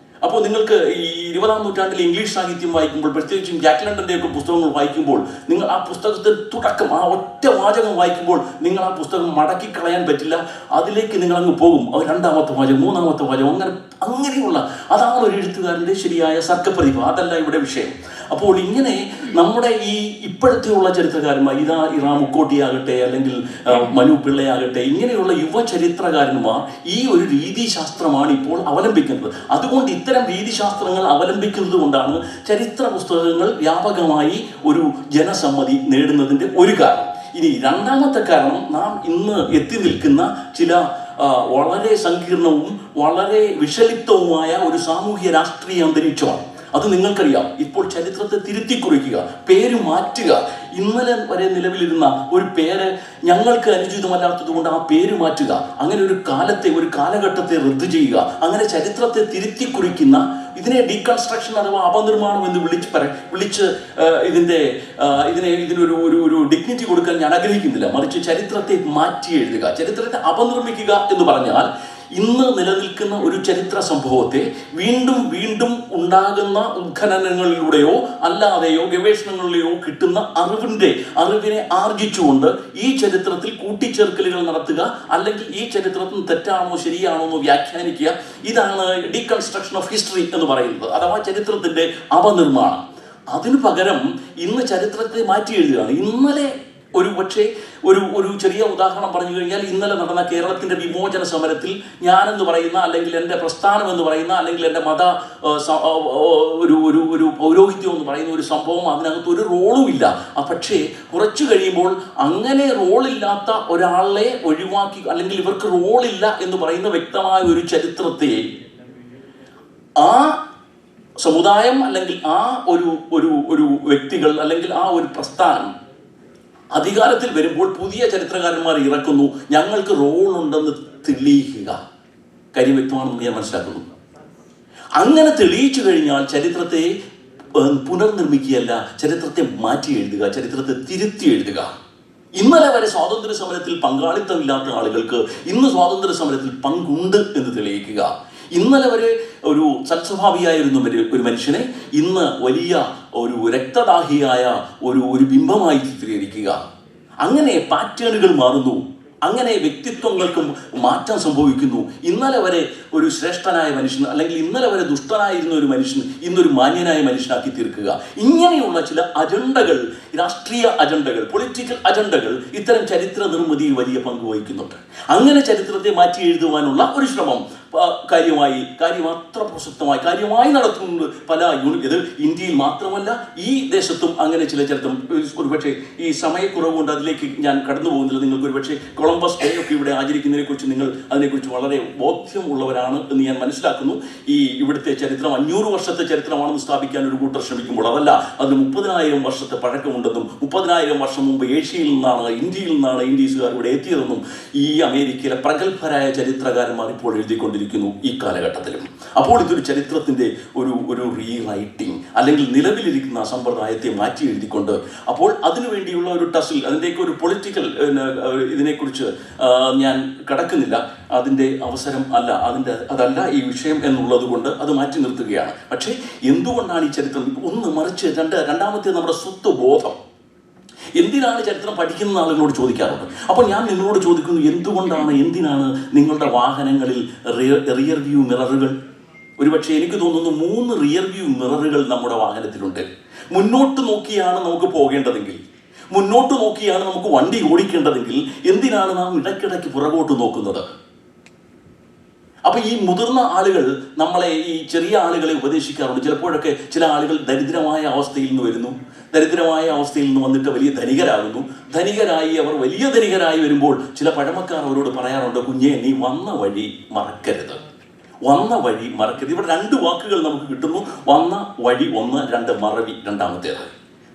അപ്പോൾ നിങ്ങൾക്ക് ഈ 20-ാം നൂറ്റാണ്ടിലെ ഇംഗ്ലീഷ് സാഹിത്യം വായിക്കുമ്പോൾ, പ്രത്യേകിച്ചും ജാക്ക് ലണ്ടൻ്റെയൊക്കെ പുസ്തകങ്ങൾ വായിക്കുമ്പോൾ, നിങ്ങൾ ആ പുസ്തകത്തിൻ്റെ തുടക്കം, ആ ഒറ്റ വാചകം വായിക്കുമ്പോൾ നിങ്ങൾ ആ പുസ്തകം മടക്കി കളയാൻ പറ്റില്ല. അതിലേക്ക് നിങ്ങൾ അങ്ങ് പോകും. രണ്ടാമത്തെ വാചകം, മൂന്നാമത്തെ വാചകം, അങ്ങനെയുള്ള അതാണ് ഒരു എഴുത്തുകാരൻ്റെ ശരിയായ സർക്കപ്രതിഭ. അതല്ല ഇവിടെ വിഷയം. അപ്പോൾ ഇങ്ങനെ നമ്മുടെ ഈ ഇപ്പോഴത്തെയുള്ള ചരിത്രകാരന്മാർ, ഇറാ മുക്കോട്ടിയാകട്ടെ, അല്ലെങ്കിൽ മനു പിള്ളയാകട്ടെ, ഇങ്ങനെയുള്ള യുവചരിത്രകാരന്മാർ ഈ ഒരു രീതിശാസ്ത്രമാണ് ഇപ്പോൾ അവലംബിക്കുന്നത്. അതുകൊണ്ട് ഇത്തരം രീതിശാസ്ത്രങ്ങൾ അവലംബിക്കുന്നത് കൊണ്ടാണ് ചരിത്ര പുസ്തകങ്ങൾ വ്യാപകമായി ഒരു ജനസമ്മതി നേടുന്നതിൻ്റെ ഒരു കാരണം. ഇനി രണ്ടാമത്തെ കാരണം, നാം ഇന്ന് എത്തി നിൽക്കുന്ന ചില വളരെ സങ്കീർണവും വളരെ വിഷലിപ്തവുമായ ഒരു സാമൂഹ്യ രാഷ്ട്രീയ അന്തരീക്ഷമാണ്. അത് നിങ്ങൾക്കറിയാം. ഇപ്പോൾ ചരിത്രത്തെ തിരുത്തിക്കുറിക്കുക, പേര് മാറ്റുക. ഇന്നലെ വരെ നിലവിലിരുന്ന ഒരു പേര് ഞങ്ങൾക്ക് അനുചിതമല്ലാത്തത് കൊണ്ട് ആ പേര് മാറ്റുക, അങ്ങനെ ഒരു കാലഘട്ടത്തെ റദ്ദ് ചെയ്യുക, അങ്ങനെ ചരിത്രത്തെ തിരുത്തിക്കുറിക്കുന്ന, ഇതിനെ ഡീകൺസ്ട്രക്ഷൻ അഥവാ അപനിർമ്മാണം എന്ന് വിളിച്ച് ഇതിനൊരു ഡിഗ്നിറ്റി കൊടുക്കാൻ ഞാൻ ആഗ്രഹിക്കുന്നില്ല. മറിച്ച് ചരിത്രത്തെ മാറ്റി എഴുതുക, ചരിത്രത്തെ അപനിർമ്മിക്കുക എന്ന് പറഞ്ഞാൽ ഇന്ന് നിലനിൽക്കുന്ന ഒരു ചരിത്ര സംഭവത്തെ വീണ്ടും വീണ്ടും ഉണ്ടാകുന്ന ഉത്ഖനനങ്ങളിലൂടെയോ അല്ലാതെയോ ഗവേഷണങ്ങളിലെയോ കിട്ടുന്ന അറിവിനെ ആർജിച്ചുകൊണ്ട് ഈ ചരിത്രത്തിൽ കൂട്ടിച്ചേർക്കലുകൾ നടത്തുക, അല്ലെങ്കിൽ ഈ ചരിത്രത്തിൽ തെറ്റാണോ ശരിയാണോ എന്ന് വ്യാഖ്യാനിക്കുക. ഇതാണ് ഡീകൺസ്ട്രക്ഷൻ ഓഫ് ഹിസ്റ്ററി എന്ന് പറയുന്നത്, അഥവാ ചരിത്രത്തിൻ്റെ അപനിർമ്മാണം. അതിനു പകരം ഇന്ന് ചരിത്രത്തെ മാറ്റി എഴുതുകയാണ്. ഇന്നലെ ഒരു ചെറിയ ഉദാഹരണം പറഞ്ഞു കഴിഞ്ഞാൽ, ഇന്നലെ നടന്ന കേരളത്തിൻ്റെ വിമോചന സമരത്തിൽ ഞാനെന്ന് പറയുന്ന, അല്ലെങ്കിൽ എൻ്റെ പ്രസ്ഥാനം എന്ന് പറയുന്ന, അല്ലെങ്കിൽ എൻ്റെ മത ഒരു പൗരോഹിത്യം എന്ന് പറയുന്ന ഒരു സംഭവം, അതിനകത്ത് ഒരു റോളും ഇല്ല. പക്ഷേ കുറച്ചു കഴിയുമ്പോൾ അങ്ങനെ റോളില്ലാത്ത ഒരാളെ ഒഴിവാക്കി, അല്ലെങ്കിൽ ഇവർക്ക് റോളില്ല എന്ന് പറയുന്ന വ്യക്തമായ ഒരു ചരിത്രത്തെ ആ സമുദായം, അല്ലെങ്കിൽ ആ ഒരു വ്യക്തികൾ, അല്ലെങ്കിൽ ആ ഒരു പ്രസ്ഥാനം അധികാരത്തിൽ വരുമ്പോൾ പുതിയ ചരിത്രകാരന്മാർ ഇറക്കുന്നു, ഞങ്ങൾക്ക് റോളുണ്ടെന്ന് തെളിയിക്കുക. കാര്യം വ്യക്തമാണെന്ന് ഞാൻ മനസ്സിലാക്കുന്നു. അങ്ങനെ തെളിയിച്ചു കഴിഞ്ഞാൽ ചരിത്രത്തെ പുനർനിർമ്മിക്കുകയല്ല, ചരിത്രത്തെ മാറ്റി എഴുതുക, ചരിത്രത്തെ തിരുത്തി എഴുതുക. ഇന്നലെ വരെ സ്വാതന്ത്ര്യ സമരത്തിൽ പങ്കാളിത്തമില്ലാത്ത ആളുകൾക്ക് ഇന്ന് സ്വാതന്ത്ര്യ സമരത്തിൽ പങ്കുണ്ട് എന്ന് തെളിയിക്കുക. ഇന്നലെ വരെ ഒരു സത്സ്വഭാവിയായിരുന്ന ഒരു മനുഷ്യനെ ഇന്ന് വലിയ ഒരു രക്തദാഹിയായ ഒരു ബിംബമായി ചിത്രീകരിക്കുക. അങ്ങനെ പാറ്റേണുകൾ മാറുന്നു, അങ്ങനെ വ്യക്തിത്വങ്ങൾക്കും മാറ്റം സംഭവിക്കുന്നു. ഇന്നലെ വരെ ഒരു ശ്രേഷ്ഠനായ മനുഷ്യൻ, അല്ലെങ്കിൽ ഇന്നലെ വരെ ദുഷ്ടനായിരുന്ന ഒരു മനുഷ്യൻ ഇന്നൊരു മാന്യനായ മനുഷ്യനാക്കി തീർക്കുക. ഇങ്ങനെയുള്ള ചില അജണ്ടകൾ, രാഷ്ട്രീയ അജണ്ടകൾ, പൊളിറ്റിക്കൽ അജണ്ടകൾ ഇത്തരം ചരിത്ര നിർമ്മിതിയിൽ വലിയ പങ്ക് വഹിക്കുന്നുണ്ട്. അങ്ങനെ ചരിത്രത്തെ മാറ്റി എഴുതുവാനുള്ള ഒരു ശ്രമം കാര്യമായി നടത്തുന്നത് ഇത് ഇന്ത്യയിൽ മാത്രമല്ല, ഈ ദേശത്തും അങ്ങനെ ചില ചരിത്രം. ഒരുപക്ഷെ ഈ സമയക്കുറവ് കൊണ്ട് അതിലേക്ക് ഞാൻ കടന്നു പോകുന്നില്ല. നിങ്ങൾക്ക് ഒരുപക്ഷെ കൊളംബസ് ഡേ ഒക്കെ ഇവിടെ ആചരിക്കുന്നതിനെക്കുറിച്ച് നിങ്ങൾ അതിനെക്കുറിച്ച് വളരെ ബോധ്യമുള്ളവരാണ് എന്ന് ഞാൻ മനസ്സിലാക്കുന്നു. ഈ ഇവിടുത്തെ ചരിത്രം 500 വർഷത്തെ ചരിത്രമാണെന്ന് സ്ഥാപിക്കാൻ ഒരു കൂട്ടർ ശ്രമിക്കുമ്പോൾ, അതല്ല, അതിന് 30,000 വർഷത്തെ പഴക്കമുണ്ടെന്നും 30,000 വർഷം മുമ്പ് ഇന്ത്യയിൽ നിന്നാണ് ഇൻഡീസുകാർ ഇവിടെ എത്തിയതെന്നും ഈ അമേരിക്കയിലെ പ്രഗത്ഭരായ ചരിത്രകാരന്മാർ ഇപ്പോൾ എഴുതിക്കൊണ്ടിരിക്കുന്നു ഈ കാലഘട്ടത്തിലും. അപ്പോൾ ഇതൊരു ചരിത്രത്തിൻ്റെ ഒരു റീറൈറ്റിംഗ്, അല്ലെങ്കിൽ നിലവിലിരിക്കുന്ന സമ്പ്രദായത്തെ മാറ്റി എഴുതിക്കൊണ്ട്, അപ്പോൾ അതിനുവേണ്ടിയുള്ള ഒരു ടസിൽ, അതിൻ്റെയൊക്കെ ഒരു പൊളിറ്റിക്കൽ ഇതിനെക്കുറിച്ച് ഞാൻ കടക്കുന്നില്ല. അതിൻ്റെ അവസരം അല്ല, അതല്ല ഈ വിഷയം എന്നുള്ളത് കൊണ്ട് അത് മാറ്റി നിർത്തുകയാണ്. പക്ഷേ എന്തുകൊണ്ടാണ് ഈ ചരിത്രം മറിച്ച് രണ്ടാമത്തെ നമ്മുടെ സ്വത്വബോധം. എന്തിനാണ് ചരിത്രം പഠിക്കുന്ന ആളുകളോട് ചോദിക്കാറുണ്ട്. അപ്പോൾ ഞാൻ നിങ്ങളോട് ചോദിക്കുന്നു, എന്തിനാണ് നിങ്ങളുടെ വാഹനങ്ങളിൽ റിയർ വ്യൂ മിററുകൾ? ഒരുപക്ഷെ എനിക്ക് തോന്നുന്നു 3 റിയർ വ്യൂ മിററുകൾ നമ്മുടെ വാഹനത്തിലുണ്ട്. മുന്നോട്ട് നോക്കിയാണ് നമുക്ക് പോകേണ്ടതെങ്കിൽ, മുന്നോട്ട് നോക്കിയാണ് നമുക്ക് വണ്ടി ഓടിക്കേണ്ടതെങ്കിൽ, എന്തിനാണ് നാം ഇടയ്ക്കിടയ്ക്ക് പുറകോട്ട് നോക്കുന്നത്? അപ്പോൾ ഈ മുതിർന്ന ആളുകൾ നമ്മളെ, ഈ ചെറിയ ആളുകളെ ഉപദേശിക്കാറുണ്ട്. ചിലപ്പോഴൊക്കെ ചില ആളുകൾ ദരിദ്രമായ അവസ്ഥയിൽ നിന്ന് വരുന്നു, ദരിദ്രമായ അവസ്ഥയിൽ നിന്ന് വന്നിട്ട് വലിയ ധനികരാകുന്നു. അവർ വലിയ ധനികരായി വരുമ്പോൾ ചില പഴമക്കാർ അവരോട് പറയാറുണ്ട്, കുഞ്ഞെ, നീ വന്ന വഴി മറക്കരുത്. ഇവിടെ 2 വാക്കുകൾ നമുക്ക് കിട്ടുന്നു. വന്ന വഴി 1, 2 മറവി രണ്ടാമത്തേത്.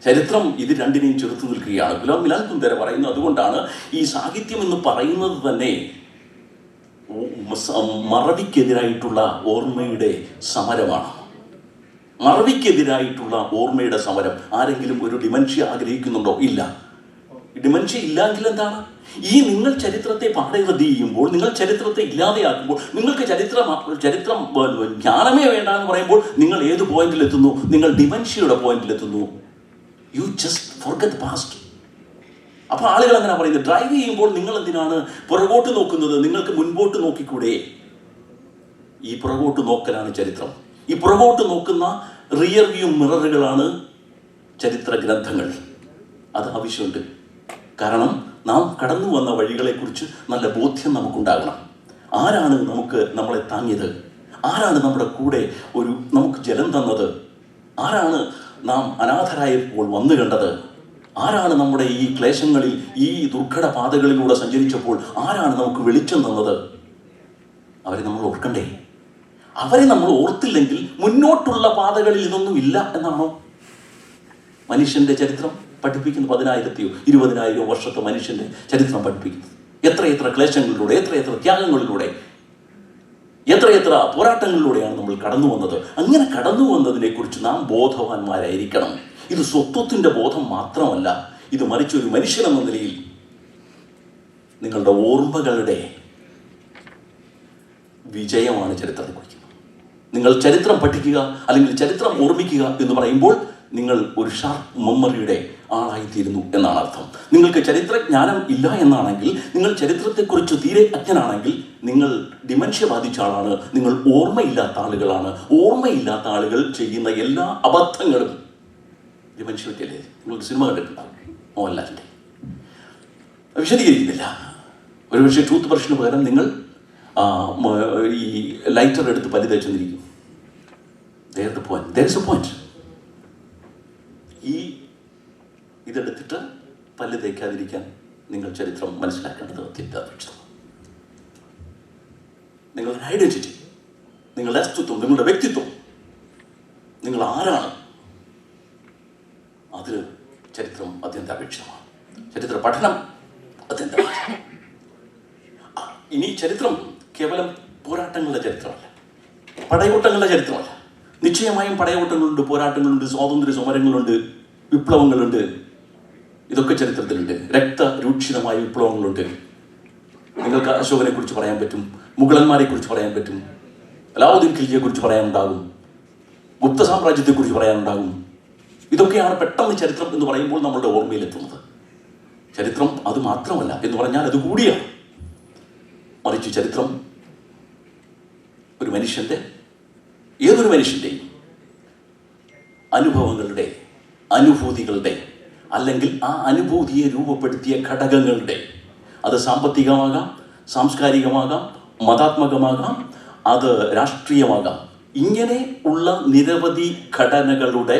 ചരിത്രം ഇത് രണ്ടിനെയും ചെറുത്തു നിൽക്കുകയാണ്. ഗുലാം മിലാൻ കുന്ദേര പറയുന്നു. അതുകൊണ്ടാണ് ഈ സാഹിത്യം എന്ന് പറയുന്നത് തന്നെ മറവിക്കെതിരായിട്ടുള്ള ഓർമ്മയുടെ സമരമാണ്. മറവിക്കെതിരായിട്ടുള്ള ഓർമ്മയുടെ സമരം. ആരെങ്കിലും ഒരു ഡിമെൻഷ്യ ആഗ്രഹിക്കുന്നുണ്ടോ? ഇല്ല. ഡിമെൻഷ്യ ഇല്ലെങ്കിൽ എന്താണ്? ഈ നിങ്ങൾ ചരിത്രത്തെ പാഠവൃത്തി ചെയ്യുമ്പോൾ, നിങ്ങൾ ചരിത്രത്തെ ഇല്ലാതെയാക്കുമ്പോൾ, നിങ്ങൾക്ക് ചരിത്രം ജ്ഞാനമേ വേണ്ട എന്ന് പറയുമ്പോൾ നിങ്ങൾ ഏത് പോയിന്റിലെത്തുന്നു? നിങ്ങൾ ഡിമെൻഷ്യയുടെ പോയിന്റിലെത്തുന്നു. You just forget past. അപ്പോൾ ആളുകൾ അങ്ങനെ പറയുന്നത്, ഡ്രൈവ് ചെയ്യുമ്പോൾ നിങ്ങൾ എന്തിനാണ് പുറകോട്ട് നോക്കുന്നത്? നിങ്ങൾക്ക് മുൻപോട്ട് നോക്കിക്കൂടെ? ഈ പുറകോട്ട് നോക്കലാണ് ചരിത്രം. ഈ പുറകോട്ട് നോക്കുന്ന റിയർ വ്യൂ മിററുകളാണ് ചരിത്ര ഗ്രന്ഥങ്ങൾ. അത് ആവശ്യമുണ്ട്. കാരണം നാം കടന്നു വന്ന വഴികളെക്കുറിച്ച് നല്ല ബോധ്യം നമുക്കുണ്ടാകണം. ആരാണ് നമ്മളെ താങ്ങിയത്? ആരാണ് നമ്മുടെ കൂടെ നമുക്ക് ജലം തന്നത്? ആരാണ് നാം അനാഥരായപ്പോൾ വന്നു കണ്ടത്? ആരാണ് നമ്മുടെ ഈ ക്ലേശങ്ങളിൽ, ഈ ദുർഘട പാതകളിലൂടെ സഞ്ചരിച്ചപ്പോൾ ആരാണ് നമുക്ക് വെളിച്ചം തന്നത്? അവരെ നമ്മൾ ഓർക്കണ്ടേ? അവരെ നമ്മൾ ഓർത്തില്ലെങ്കിൽ മുന്നോട്ടുള്ള പാതകളിൽ ഇതൊന്നും ഇല്ല എന്നാണോ മനുഷ്യന്റെ ചരിത്രം പഠിപ്പിക്കുന്നത്? 10,000 20,000 വർഷത്തെ മനുഷ്യന്റെ ചരിത്രം പഠിപ്പിക്കുന്നത് എത്രയെത്ര ക്ലേശങ്ങളിലൂടെ, എത്രയെത്ര ത്യാഗങ്ങളിലൂടെ, എത്രയെത്ര പോരാട്ടങ്ങളിലൂടെയാണ് നമ്മൾ കടന്നു വന്നത്. അങ്ങനെ കടന്നു വന്നതിനെ കുറിച്ച് നാം ബോധവാന്മാരായിരിക്കണം. ഇത് സ്വത്വത്തിന്റെ ബോധം മാത്രമല്ല, ഇത് മറിച്ച് ഒരു മനുഷ്യനെന്ന നിലയിൽ നിങ്ങളുടെ ഓർമ്മകളുടെ വിജയമാണ് ചരിത്രത്തെ കുറിക്കുന്നത്. നിങ്ങൾ ചരിത്രം പഠിക്കുക അല്ലെങ്കിൽ ചരിത്രം ഓർമ്മിക്കുക എന്ന് പറയുമ്പോൾ നിങ്ങൾ ഒരു ഷാർപ്പ് മെമ്മറിയുടെ ആളായിത്തീരുന്നു എന്നാണ് അർത്ഥം. നിങ്ങൾക്ക് ചരിത്രജ്ഞാനം ഇല്ല എന്നാണെങ്കിൽ, നിങ്ങൾ ചരിത്രത്തെക്കുറിച്ച് തീരെ അജ്ഞനാണെങ്കിൽ, നിങ്ങൾ ഡിമെൻഷ്യ ബാധിച്ച ആളാണ്, നിങ്ങൾ ഓർമ്മയില്ലാത്ത ആളുകളാണ്. ഓർമ്മയില്ലാത്ത ആളുകൾ ചെയ്യുന്ന എല്ലാ അബദ്ധങ്ങളും ഡിമെൻഷ്യ പറ്റിയല്ലേ? നിങ്ങളൊരു സിനിമ കണ്ടിട്ടുണ്ടാവും, മോഹൻലാലിൻ്റെ. വിശദീകരിക്കുന്നില്ല. ഒരുപക്ഷെ ടൂത്ത് ബ്രഷിന് പകരം നിങ്ങൾ ഈ ലൈറ്റർ എടുത്ത് പല്ല് തേച്ചെന്നിരിക്കും. There is a point. ഈ ഇതെടുത്തിട്ട് പല്ല് തേക്കാതിരിക്കാൻ നിങ്ങൾ ചരിത്രം മനസ്സിലാക്കേണ്ടത് അത്യന്താപേക്ഷിതമാണ്. നിങ്ങളുടെ ഐഡന്റിറ്റി, നിങ്ങളുടെ അസ്തിത്വം, നിങ്ങളുടെ വ്യക്തിത്വം, നിങ്ങൾ ആരാണ്, അതിൽ ചരിത്രം അത്യന്താപേക്ഷിതമാണ്. ചരിത്ര പഠനം അത്യന്താപേക്ഷിതമാണ്. ഇനി ചരിത്രം കേവലം പോരാട്ടങ്ങളുടെ ചരിത്രമല്ല, പടയോട്ടങ്ങളുടെ ചരിത്രമല്ല. നിശ്ചയമായും പടയോട്ടങ്ങളുണ്ട്, പോരാട്ടങ്ങളുണ്ട്, സ്വാതന്ത്ര്യ സമരങ്ങളുണ്ട്, വിപ്ലവങ്ങളുണ്ട്. ഇതൊക്കെ ചരിത്രത്തിലുണ്ട്. രക്തരൂക്ഷിതമായ വിപ്ലവങ്ങളുണ്ട്. നിങ്ങൾക്ക് അശോകനെ കുറിച്ച് പറയാൻ പറ്റും, മുഗളന്മാരെ കുറിച്ച് പറയാൻ പറ്റും, അലാവുദ്ദീൻ ഖിൽജിയെ കുറിച്ച് പറയാനുണ്ടാകും, ഗുപ്ത സാമ്രാജ്യത്തെക്കുറിച്ച് പറയാനുണ്ടാകും. ഇതൊക്കെയാണ് പെട്ടെന്ന് ചരിത്രം എന്ന് പറയുമ്പോൾ നമ്മളുടെ ഓർമ്മയിലെത്തുന്നത്. ചരിത്രം അത് മാത്രമല്ല എന്ന് പറഞ്ഞാൽ അത് കൂടിയാണ്. മറിച്ച് ചരിത്രം ഒരു മനുഷ്യൻ്റെ, ഏതൊരു മനുഷ്യൻ്റെയും അനുഭവങ്ങളുടെ, അനുഭൂതികളുടെ, അല്ലെങ്കിൽ ആ അനുഭൂതിയെ രൂപപ്പെടുത്തിയ ഘടകങ്ങളുടെ, അത് സാമ്പത്തികമാകാം, സാംസ്കാരികമാകാം, മതാത്മകമാകാം, അത് രാഷ്ട്രീയമാകാം, ഇങ്ങനെ ഉള്ള നിരവധി ഘടനകളുടെ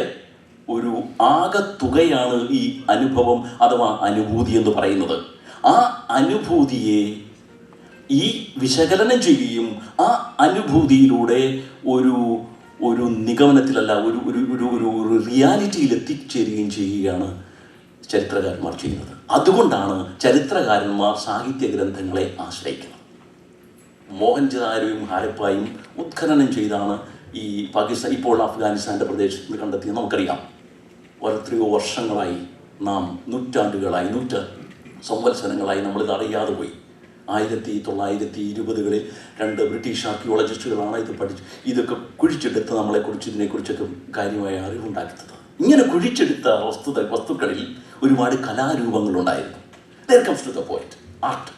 ഒരു ആകത്തുകയാണ് ഈ അനുഭവം അഥവാ അനുഭൂതി എന്ന് പറയുന്നത്. ആ അനുഭൂതിയെ ഈ വിശകലനം ചെയ്യുകയും ആ അനുഭൂതിയിലൂടെ ഒരു നിഗമനത്തിലല്ല, ഒരു റിയാലിറ്റിയിൽ എത്തിച്ചേരുകയും ചെയ്യുകയാണ് ചരിത്രകാരന്മാർ ചെയ്യുന്നത്. അതുകൊണ്ടാണ് ചരിത്രകാരന്മാർ സാഹിത്യ ഗ്രന്ഥങ്ങളെ ആശ്രയിക്കുന്നത്. മോഹൻജദാരോയും ഹാരപ്പായും ഉത്ഖനനം ചെയ്താണ് ഈ ഇപ്പോൾ അഫ്ഗാനിസ്ഥാൻ്റെ പ്രദേശത്ത് നിന്ന് കണ്ടെത്തിയത് നമുക്കറിയാം. എത്രയോ വർഷങ്ങളായി, നാം നൂറ്റാണ്ടുകളായി, സംവത്സരങ്ങളായി നമ്മളിത് അറിയാതെ പോയി. 1920കളിൽ 2 ബ്രിട്ടീഷ് ആർക്കിയോളജിസ്റ്റുകളാണ് ഇതൊക്കെ കുഴിച്ചെടുത്ത് നമ്മളെക്കുറിച്ച്, ഇതിനെക്കുറിച്ചൊക്കെ കാര്യമായ അറിവുണ്ടാക്കിയത്. ഇങ്ങനെ കുഴിച്ചെടുത്ത വസ്തുക്കളിൽ ഒരുപാട് കലാരൂപങ്ങളുണ്ടായിരുന്നു. There comes to the point. Art,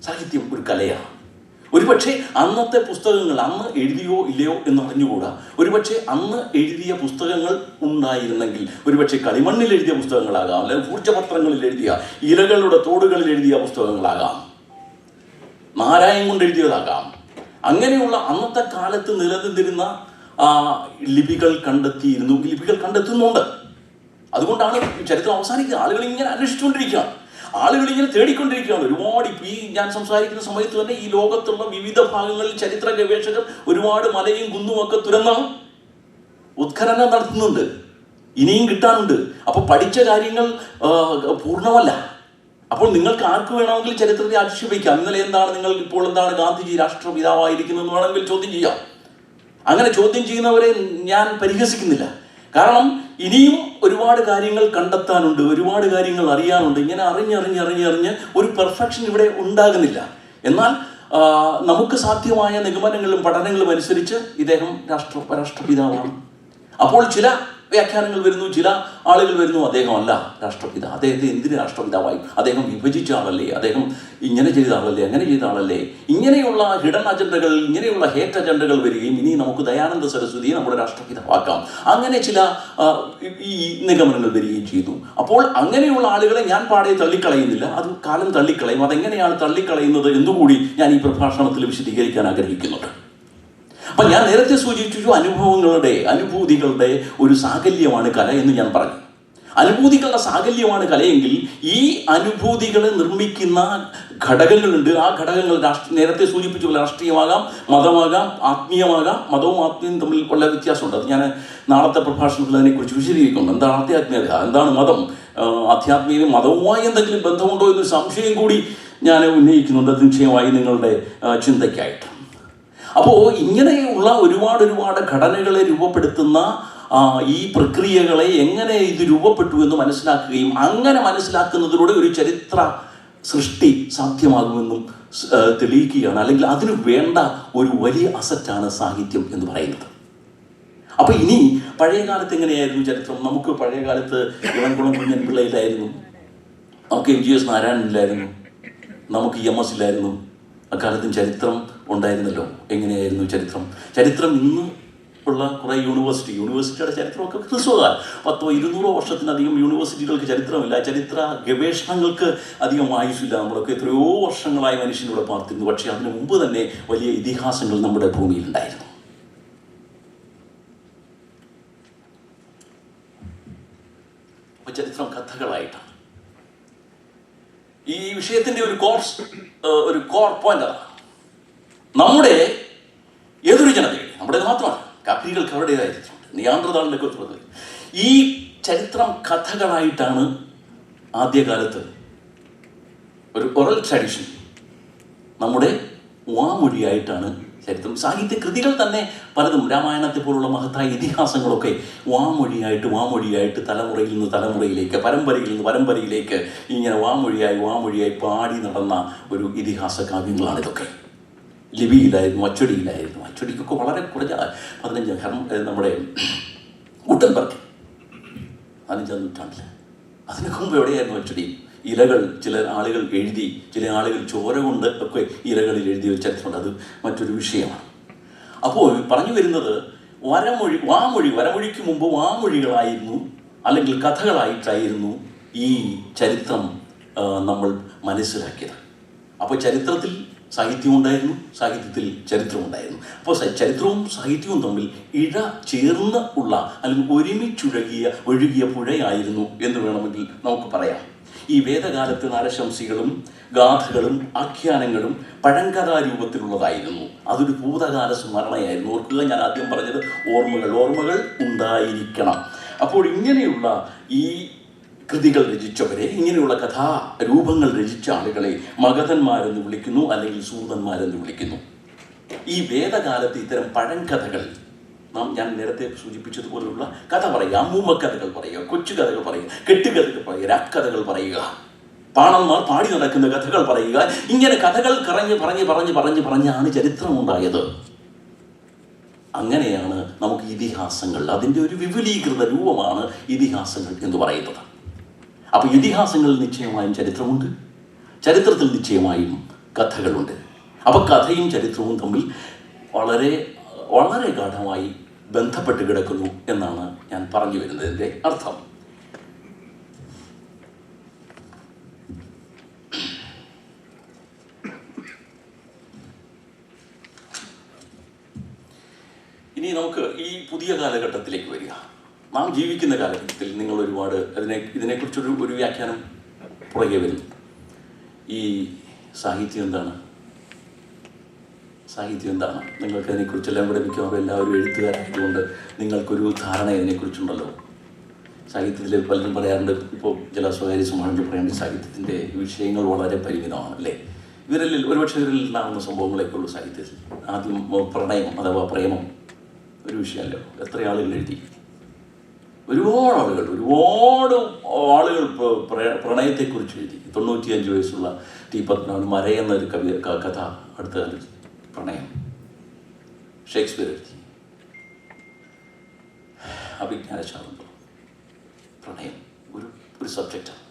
സാഹിത്യം ഒരു കലയാണ്. ഒരുപക്ഷെ അന്നത്തെ പുസ്തകങ്ങൾ അന്ന് എഴുതിയോ ഇല്ലയോ എന്ന് അറിഞ്ഞുകൂടാ. ഒരുപക്ഷെ അന്ന് എഴുതിയ പുസ്തകങ്ങൾ ഉണ്ടായിരുന്നെങ്കിൽ, ഒരുപക്ഷെ കളിമണ്ണിൽ എഴുതിയ പുസ്തകങ്ങളാകാം, അല്ലെങ്കിൽ ഊർജ്ജപത്രങ്ങളിൽ എഴുതിയ, ഇലകളുടെ തോടുകളിൽ എഴുതിയ പുസ്തകങ്ങളാകാം, നാരായം കൊണ്ട് എഴുതിയതാകാം. അങ്ങനെയുള്ള അന്നത്തെ കാലത്ത് നിലനിന്നിരുന്ന ലിപികൾ കണ്ടെത്തിയിരുന്നു, ലിപികൾ കണ്ടെത്തുന്നുണ്ട്. അതുകൊണ്ടാണ് ചരിത്രം അവസാനിക്കുന്നത്. ആളുകൾ ഇങ്ങനെ അന്വേഷിച്ചുകൊണ്ടിരിക്കുകയാണ്, ആളുകൾ ഇങ്ങനെ തേടിക്കൊണ്ടിരിക്കുകയാണ്. ഒരുപാട് ഈ ഞാൻ സംസാരിക്കുന്ന സമയത്ത് തന്നെ ഈ ലോകത്തുള്ള വിവിധ ഭാഗങ്ങളിൽ ചരിത്ര ഗവേഷകർ ഒരുപാട് മലയും കുന്നും ഒക്കെ തുരന്ന് ഉത്ഖനനം നടത്തുന്നുണ്ട്. ഇനിയും കിട്ടാനുണ്ട്. അപ്പോൾ പഠിച്ച കാര്യങ്ങൾ പൂർണ്ണമല്ല. അപ്പോൾ നിങ്ങൾക്ക് ആർക്ക് വേണമെങ്കിൽ ചരിത്രത്തെ ആക്ഷേപിക്കാം. ഇന്നലെ എന്താണ്, നിങ്ങൾ ഇപ്പോൾ എന്താണ്, ഗാന്ധിജി രാഷ്ട്രപിതാവായിരിക്കുന്നതെന്ന് വേണമെങ്കിൽ ചോദ്യം ചെയ്യാം. അങ്ങനെ ചോദ്യം ചെയ്യുന്നവരെ ഞാൻ പരിഹസിക്കുന്നില്ല. കാരണം ഇനിയും ഒരുപാട് കാര്യങ്ങൾ കണ്ടെത്താനുണ്ട്, ഒരുപാട് കാര്യങ്ങൾ അറിയാനുണ്ട്. ഇങ്ങനെ അറിഞ്ഞ് ഒരു പെർഫെക്ഷൻ ഇവിടെ ഉണ്ടാകുന്നില്ല. എന്നാൽ നമുക്ക് സാധ്യമായ നിഗമനങ്ങളും പഠനങ്ങളും അനുസരിച്ച് ഇദ്ദേഹം രാഷ്ട്രപിതാവാണ്. അപ്പോൾ ചില വ്യാഖ്യാനങ്ങൾ വരുന്നു, ചില ആളുകൾ വരുന്നു അദ്ദേഹം അല്ല രാഷ്ട്രപിതാവ്. അദ്ദേഹത്തെ എന്തിന് രാഷ്ട്രപിതാവായി? അദ്ദേഹം വിഭജിച്ച ആളല്ലേ, അദ്ദേഹം ഇങ്ങനെ ചെയ്ത ആളല്ലേ, അങ്ങനെ ചെയ്ത ആളല്ലേ? ഇങ്ങനെയുള്ള ഹിഡൻ അജണ്ടകൾ, ഇങ്ങനെയുള്ള ഹേറ്റ് അജണ്ടകൾ വരികയും ഇനി നമുക്ക് ദയാനന്ദ സരസ്വതിയെ നമ്മുടെ രാഷ്ട്രപിതാവാക്കാം, അങ്ങനെ ചില ഈ നിഗമനങ്ങൾ വരികയും ചെയ്തു. അപ്പോൾ അങ്ങനെയുള്ള ആളുകളെ ഞാൻ പാടെ തള്ളിക്കളയുന്നില്ല, അത് കാലം തള്ളിക്കളയും. അതെങ്ങനെയാണ് തള്ളിക്കളയുന്നത് എന്നുകൂടി ഞാൻ ഈ പ്രഭാഷണത്തിൽ വിശദീകരിക്കാൻ ആഗ്രഹിക്കുന്നുണ്ട്. അപ്പൊ ഞാൻ നേരത്തെ സൂചിപ്പിച്ചു, അനുഭൂതികളുടെ ഒരു സാകല്യമാണ് കല എന്ന് ഞാൻ പറഞ്ഞു. അനുഭൂതികളുടെ സാകല്യമാണ് കലയെങ്കിൽ ഈ അനുഭൂതികളെ നിർമ്മിക്കുന്ന ഘടകങ്ങളുണ്ട്. ആ ഘടകങ്ങൾ നേരത്തെ സൂചിപ്പിച്ച പോലെ രാഷ്ട്രീയമാകാം, മതമാകാം, ആത്മീയമാകാം. മതവും ആത്മീയവും തമ്മിൽ ഉള്ള വ്യത്യാസമുണ്ട്. അത് ഞാൻ നാളത്തെ പ്രഭാഷണത്തിൽ അതിനെക്കുറിച്ച് വിശദീകരിക്കുന്നു. എന്താണ് ആധ്യാത്മികത, എന്താണ് മതം, ആധ്യാത്മികതയും മതവുമായി എന്തെങ്കിലും ബന്ധമുണ്ടോ എന്നൊരു സംശയം കൂടി ഞാൻ ഉന്നയിക്കുന്നുണ്ട്, നിശ്ചയമായി നിങ്ങളുടെ ചിന്തയ്ക്കായിട്ട്. അപ്പോൾ ഇങ്ങനെയുള്ള ഒരുപാട് ഘടനകളെ രൂപപ്പെടുത്തുന്ന ഈ പ്രക്രിയകളെ എങ്ങനെ ഇത് രൂപപ്പെട്ടു എന്ന് മനസ്സിലാക്കുകയും അങ്ങനെ മനസ്സിലാക്കുന്നതിലൂടെ ഒരു ചരിത്ര സൃഷ്ടി സാധ്യമാകുമെന്നും തെളിയിക്കുകയാണ്. അല്ലെങ്കിൽ അതിനു വേണ്ട ഒരു വലിയ അസറ്റാണ് സാഹിത്യം എന്ന് പറയുന്നത്. അപ്പോൾ ഇനി പഴയ കാലത്ത് എങ്ങനെയായിരുന്നു ചരിത്രം? നമുക്ക് പഴയ കാലത്ത് ഇളംകുളം കുഞ്ഞൻ പിള്ളയിലായിരുന്നു, നമുക്ക് MGS നാരായണനിലായിരുന്നു, നമുക്ക് EMS ഇല്ലായിരുന്നു. അക്കാലത്തും ചരിത്രം ഉണ്ടായിരുന്നല്ലോ. എങ്ങനെയായിരുന്നു ചരിത്രം? ഇന്ന് ഉള്ള കുറേ യൂണിവേഴ്സിറ്റിയുടെ ചരിത്രമൊക്കെ ഹ്രസ്വകാലം 100-200 വർഷത്തിനധികം യൂണിവേഴ്സിറ്റികൾക്ക് ചരിത്രമില്ല, ചരിത്ര ഗവേഷണങ്ങൾക്ക് അധികം ആയുസില്ല. നമ്മളൊക്കെ എത്രയോ വർഷങ്ങളായി മനുഷ്യനിവിടെ പാർത്തിരുന്നു. പക്ഷേ അതിനു മുമ്പ് തന്നെ വലിയ ഇതിഹാസങ്ങൾ നമ്മുടെ ഭൂമിയിലുണ്ടായിരുന്നു. അപ്പോൾ ചരിത്രം കഥകളായിട്ടാണ്. ഈ വിഷയത്തിൻ്റെ ഒരു കോർ പോയിന്റ് അതാണ്. നമ്മുടെ ഏതൊരു ജനതയുടെ, നമ്മുടെ മാത്രമല്ല, കാപ്രികൾക്ക് അവരുടേതായ ചരിത്രമുണ്ട്, നിയാന്ത്രതാളിൻ്റെ കുറിച്ചുള്ളത്. ഈ ചരിത്രം കഥകളായിട്ടാണ് ആദ്യകാലത്ത് ഒരു ഒറൽ ട്രഡീഷൻ, നമ്മുടെ വാമൊഴിയായിട്ടാണ് ചരിത്രം. സാഹിത്യ കൃതികൾ തന്നെ പലതും, രാമായണത്തെ പോലുള്ള മഹത്തായ ഇതിഹാസങ്ങളൊക്കെ വാമൊഴിയായിട്ട് തലമുറയിൽ നിന്ന് തലമുറയിലേക്ക്, പരമ്പരയിൽ നിന്ന് പരമ്പരയിലേക്ക് ഇങ്ങനെ വാമൊഴിയായി പാടി നടന്ന ഒരു ഇതിഹാസ കാവ്യങ്ങളാണിതൊക്കെ. ലിപിയിലായിരുന്നു, അച്ചടിയിലായിരുന്നു. അച്ചടിക്കൊക്കെ വളരെ കുറഞ്ഞ 15 നമ്മുടെ ഗുട്ടൻബർഗ് 15-ാം നൂറ്റാണ്ടിൽ. അതിനൊക്കെ മുമ്പ് എവിടെയായിരുന്നു അച്ചടി? ഇലകൾ, ചില ആളുകൾ എഴുതി, ചില ആളുകൾ ചോര കൊണ്ട് ഒക്കെ ഇലകളിൽ എഴുതി വെച്ചിട്ടുണ്ട്. അത് മറ്റൊരു വിഷയമാണ്. അപ്പോൾ പറഞ്ഞു വരുന്നത്, വരമൊഴിക്ക് മുമ്പ് വാമൊഴികളായിരുന്നു, അല്ലെങ്കിൽ കഥകളായിട്ടായിരുന്നു ഈ ചരിത്രം നമ്മൾ മനസ്സിലാക്കിയത്. അപ്പോൾ ചരിത്രത്തിൽ സാഹിത്യം ഉണ്ടായിരുന്നു, സാഹിത്യത്തിൽ ചരിത്രമുണ്ടായിരുന്നു. അപ്പോൾ ചരിത്രവും സാഹിത്യവും തമ്മിൽ ഇഴ ചേർന്ന് ഉള്ള, അല്ലെങ്കിൽ ഒഴുകിയ പുഴയായിരുന്നു എന്ന് വേണമെങ്കിൽ നമുക്ക് പറയാം. ഈ വേദകാലത്ത് നരശംസികളും ഗാഥകളും ആഖ്യാനങ്ങളും പഴങ്കഥാരൂപത്തിലുള്ളതായിരുന്നു. അതൊരു ഭൂതകാല സ്മരണയായിരുന്നു. ഓർക്കുക, ഞാൻ ആദ്യം പറഞ്ഞത് ഓർമ്മകൾ ഉണ്ടായിരിക്കണം. അപ്പോൾ ഇങ്ങനെയുള്ള ഈ കൃതികൾ രചിച്ചവരെ, ഇങ്ങനെയുള്ള കഥാരൂപങ്ങൾ രചിച്ച ആളുകളെ മഗധന്മാരെന്ന് വിളിക്കുന്നു, അല്ലെങ്കിൽ സൂതന്മാരെന്ന് വിളിക്കുന്നു. ഈ വേദകാലത്ത് ഇത്തരം പഴങ്കഥകൾ, ഞാൻ നേരത്തെ സൂചിപ്പിച്ചതുപോലുള്ള കഥ പറയുക, അമ്മൂമ്മക്കഥകൾ പറയുക, കൊച്ചുകഥകൾ പറയുക, കെട്ടുകഥകൾ പറയുക, രാക്കഥകൾ പറയുക, പാണന്മാർ പാടി നടക്കുന്ന കഥകൾ പറയുക, ഇങ്ങനെ കഥകൾ പറഞ്ഞാണ് ചരിത്രമുണ്ടായത്. അങ്ങനെയാണ് നമുക്ക് ഇതിഹാസങ്ങൾ, അതിൻ്റെ ഒരു വിപുലീകൃത രൂപമാണ് ഇതിഹാസങ്ങൾ എന്ന് പറയുന്നത്. അപ്പോൾ ഇതിഹാസങ്ങളിൽ നിശ്ചയമായും ചരിത്രമുണ്ട്, ചരിത്രത്തിൽ നിശ്ചയമായും കഥകളുണ്ട്. അപ്പോൾ കഥയും ചരിത്രവും തമ്മിൽ വളരെ ഗാഢമായി ബന്ധപ്പെട്ട് കിടക്കുന്നു എന്നാണ് ഞാൻ പറഞ്ഞു വരുന്നതിൻ്റെ അർത്ഥം. ഇനി നമുക്ക് ഈ പുതിയ കാലഘട്ടത്തിലേക്ക് വരിക. നാം ജീവിക്കുന്ന കാലഘട്ടത്തിൽ നിങ്ങൾ ഒരുപാട് ഇതിനെക്കുറിച്ചൊരു വ്യാഖ്യാനം പുറകെ വരുന്നു. ഈ സാഹിത്യം എന്താണ്? നിങ്ങൾക്ക് അതിനെക്കുറിച്ചെല്ലാം ഇവിടെ മിക്കവാറും എല്ലാവരും എഴുത്തുകാരായതുകൊണ്ട് നിങ്ങൾക്കൊരു ധാരണ ഇതിനെക്കുറിച്ചുണ്ടല്ലോ. സാഹിത്യത്തിൽ പലരും പറയാറുണ്ട്, ഇപ്പോൾ ചില സ്വകാര്യ സമാജങ്ങൾ പറയുന്നത് സാഹിത്യത്തിൻ്റെ വിഷയങ്ങൾ വളരെ പരിമിതമാണ് അല്ലേ. ഒരുപക്ഷെ ഇവരിൽ ഉണ്ടാകുന്ന സംഭവങ്ങളൊക്കെ ഉള്ളൂ സാഹിത്യത്തിൽ. ആദ്യം പ്രണയം അഥവാ പ്രേമം ഒരു വിഷയമല്ലോ, എത്ര ആളുകൾ എഴുതി. ഒരുപാട് ആളുകൾ പ്രണയത്തെക്കുറിച്ച് എഴുതി. 95 വയസ്സുള്ള ടി പത്മനാഭൻ മരയെന്ന ഒരു കഥ അടുത്ത കാലത്ത് പ്രണയം ഷേക്സ്പിയർ എഴുതി. അഭിജ്ഞാനശാകുന്തളം പ്രണയം ഒരു സബ്ജക്റ്റാണ്.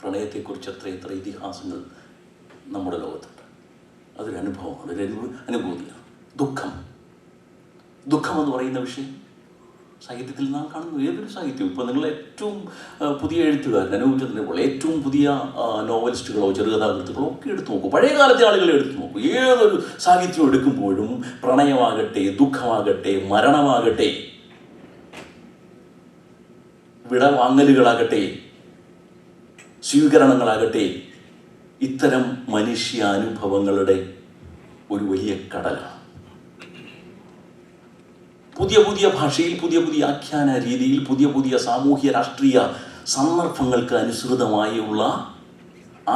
പ്രണയത്തെക്കുറിച്ച് എത്ര ഇതിഹാസങ്ങൾ നമ്മുടെ ലോകത്തുണ്ട്. അതൊരു അനുഭവമാണ്, ഒരു അനുഭൂതിയാണ്. ദുഃഖം എന്ന് പറയുന്ന വിഷയം സാഹിത്യത്തിൽ നാം കാണുന്നു. ഏതൊരു സാഹിത്യവും ഇപ്പോൾ നിങ്ങൾ ഏറ്റവും പുതിയ എഴുത്തുകാരൻ അനുഭവിച്ചതിനെ പോലെ ഏറ്റവും പുതിയ നോവലിസ്റ്റുകളോ ചെറുകഥാകൃത്തുക്കളോ ഒക്കെ എടുത്തു നോക്കൂ, പഴയ കാലത്തെ ആളുകളെ എടുത്തു നോക്കൂ. ഏതൊരു സാഹിത്യം എടുക്കുമ്പോഴും പ്രണയമാകട്ടെ, ദുഃഖമാകട്ടെ, മരണമാകട്ടെ, വിടവാങ്ങലുകളാകട്ടെ, സ്വീകരണങ്ങളാകട്ടെ, ഇത്തരം മനുഷ്യാനുഭവങ്ങളുടെ ഒരു വലിയ കടലാണ്. പുതിയ ഭാഷയിൽ, പുതിയ ആഖ്യാന രീതിയിൽ, പുതിയ സാമൂഹ്യ രാഷ്ട്രീയ സന്ദർഭങ്ങൾക്ക് അനുസൃതമായുള്ള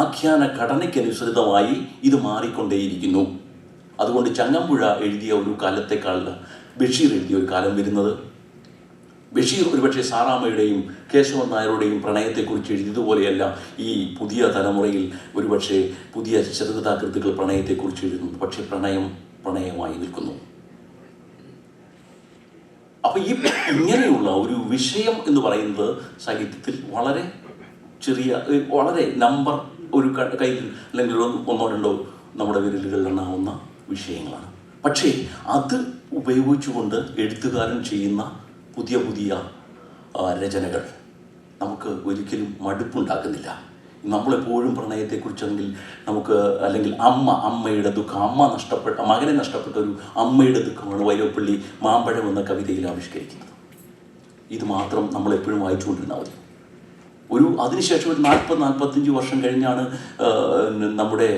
ആഖ്യാന ഘടനയ്ക്കനുസൃതമായി ഇത് മാറിക്കൊണ്ടേയിരിക്കുന്നു. അതുകൊണ്ട് ചങ്ങമ്പുഴ എഴുതിയ ഒരു കാലത്തെക്കാൾ ബഷീർ എഴുതിയ ഒരു കാലം വരുന്നത്, ബഷീർ ഒരുപക്ഷെ സാറാമ്മയുടെയും കേശവൻ നായരുടെയും പ്രണയത്തെക്കുറിച്ച് എഴുതിയതുപോലെയല്ല ഈ പുതിയ തലമുറയിൽ ഒരുപക്ഷെ പുതിയ ചെറുകഥാകൃത്തുക്കൾ പ്രണയത്തെക്കുറിച്ച് എഴുതുന്നു. പക്ഷേ പ്രണയമായി നിൽക്കുന്നു. അപ്പോൾ ഇങ്ങനെയുള്ള ഒരു വിഷയം എന്ന് പറയുന്നത് സാഹിത്യത്തിൽ വളരെ നമ്പർ ഒരു കയ്യിൽ അല്ലെങ്കിൽ 1-2 നമ്മുടെ വിരലുകളിൽ എണ്ണാവുന്ന വിഷയങ്ങളാണ്. പക്ഷേ അത് ഉപയോഗിച്ചുകൊണ്ട് എഴുത്തുകാരൻ ചെയ്യുന്ന പുതിയ രചനകൾ നമുക്ക് ഒരിക്കലും മടുപ്പുണ്ടാക്കുന്നില്ല. നമ്മളെപ്പോഴും പ്രണയത്തെക്കുറിച്ചാണെങ്കിൽ അല്ലെങ്കിൽ അമ്മയുടെ ദുഃഖം, മകനെ നഷ്ടപ്പെട്ട ഒരു അമ്മയുടെ ദുഃഖമാണ് വൈലോപ്പിള്ളി മാമ്പഴം എന്ന കവിതയിൽ ആവിഷ്കരിക്കുന്നത്. ഇത് മാത്രം നമ്മളെപ്പോഴും വായിച്ചുകൊണ്ടിരുന്നാൽ മതി. അതിനുശേഷം ഒരു 40-45 വർഷം കഴിഞ്ഞാണ് നമ്മുടെ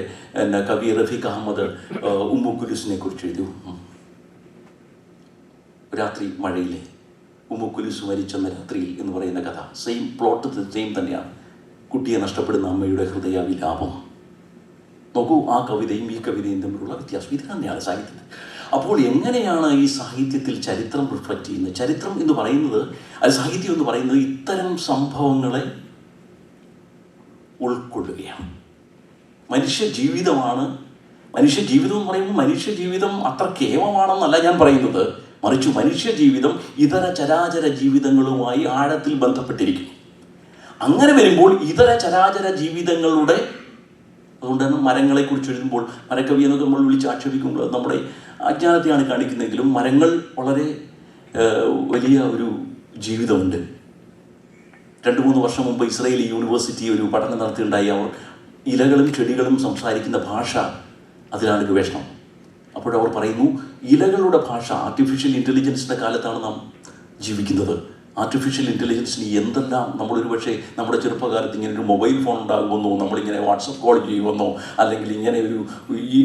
കവി റഫീഖ് അഹമ്മദ് ഉമ്മുക്കുലുസിനെ കുറിച്ച് എഴുതി. രാത്രി മഴയിലെ ഉമ്മുക്കുലുസ് മരിച്ചെന്ന രാത്രിയിൽ എന്ന് പറയുന്ന കഥ. സെയിം പ്ലോട്ട് സെയിം തന്നെയാണ്. കുട്ടിയെ നഷ്ടപ്പെടുന്ന അമ്മയുടെ ഹൃദയ വിലാപം. നോക്കൂ, ആ കവിതയും ഈ കവിതയും തമ്മിലുള്ള വ്യത്യാസം ഇത് തന്നെയാണ് സാഹിത്യത്തിൽ. അപ്പോൾ എങ്ങനെയാണ് ഈ സാഹിത്യത്തിൽ ചരിത്രം റിഫ്ലക്റ്റ് ചെയ്യുന്നത്? ചരിത്രം എന്ന് പറയുന്നത്, സാഹിത്യം എന്ന് പറയുന്നത് ഇത്തരം സംഭവങ്ങളെ ഉൾക്കൊള്ളുകയാണ്. മനുഷ്യജീവിതം എന്ന് പറയുമ്പോൾ മനുഷ്യജീവിതം അത്ര കേവലമാണെന്നല്ല ഞാൻ പറയുന്നത്. മറിച്ച് മനുഷ്യജീവിതം ഇതര ചരാചര ജീവിതങ്ങളുമായി ആഴത്തിൽ ബന്ധപ്പെട്ടിരിക്കുന്നു. അങ്ങനെ വരുമ്പോൾ ഇതര ചരാചര ജീവിതങ്ങളുടെ, അതുകൊണ്ടാണ് മരങ്ങളെക്കുറിച്ച് എഴുതുമ്പോൾ മരക്കവി എന്നൊക്കെ നമ്മൾ വിളിച്ച് ആക്ഷേപിക്കുമ്പോൾ നമ്മുടെ അജ്ഞാനത്തെയാണ് കാണിക്കുന്നതെങ്കിലും മരങ്ങൾ വളരെ വലിയ ഒരു ജീവിതമുണ്ട്. 2-3 വർഷം മുമ്പ് ഇസ്രായേൽ യൂണിവേഴ്സിറ്റി ഒരു പഠനം നടത്തിയിട്ടുണ്ടായി. അവർ ഇലകളും ചെടികളും സംസാരിക്കുന്ന ഭാഷ, അതിലാണ് ഗവേഷണം. അപ്പോഴവർ പറയുന്നു, ഇലകളുടെ ഭാഷ, ആർട്ടിഫിഷ്യൽ ഇൻ്റലിജൻസിൻ്റെ കാലത്താണ് നാം ജീവിക്കുന്നത്. ആർട്ടിഫിഷ്യൽ ഇൻ്റലിജൻസിന് എന്തെല്ലാം നമ്മളൊരു പക്ഷേ നമ്മുടെ ചെറുപ്പകാലത്ത് ഇങ്ങനെ ഒരു മൊബൈൽ ഫോൺ ഉണ്ടാകുമെന്നോ, നമ്മളിങ്ങനെ വാട്സപ്പ് കോൾ ചെയ്യുമെന്നോ, അല്ലെങ്കിൽ ഇങ്ങനെ ഈ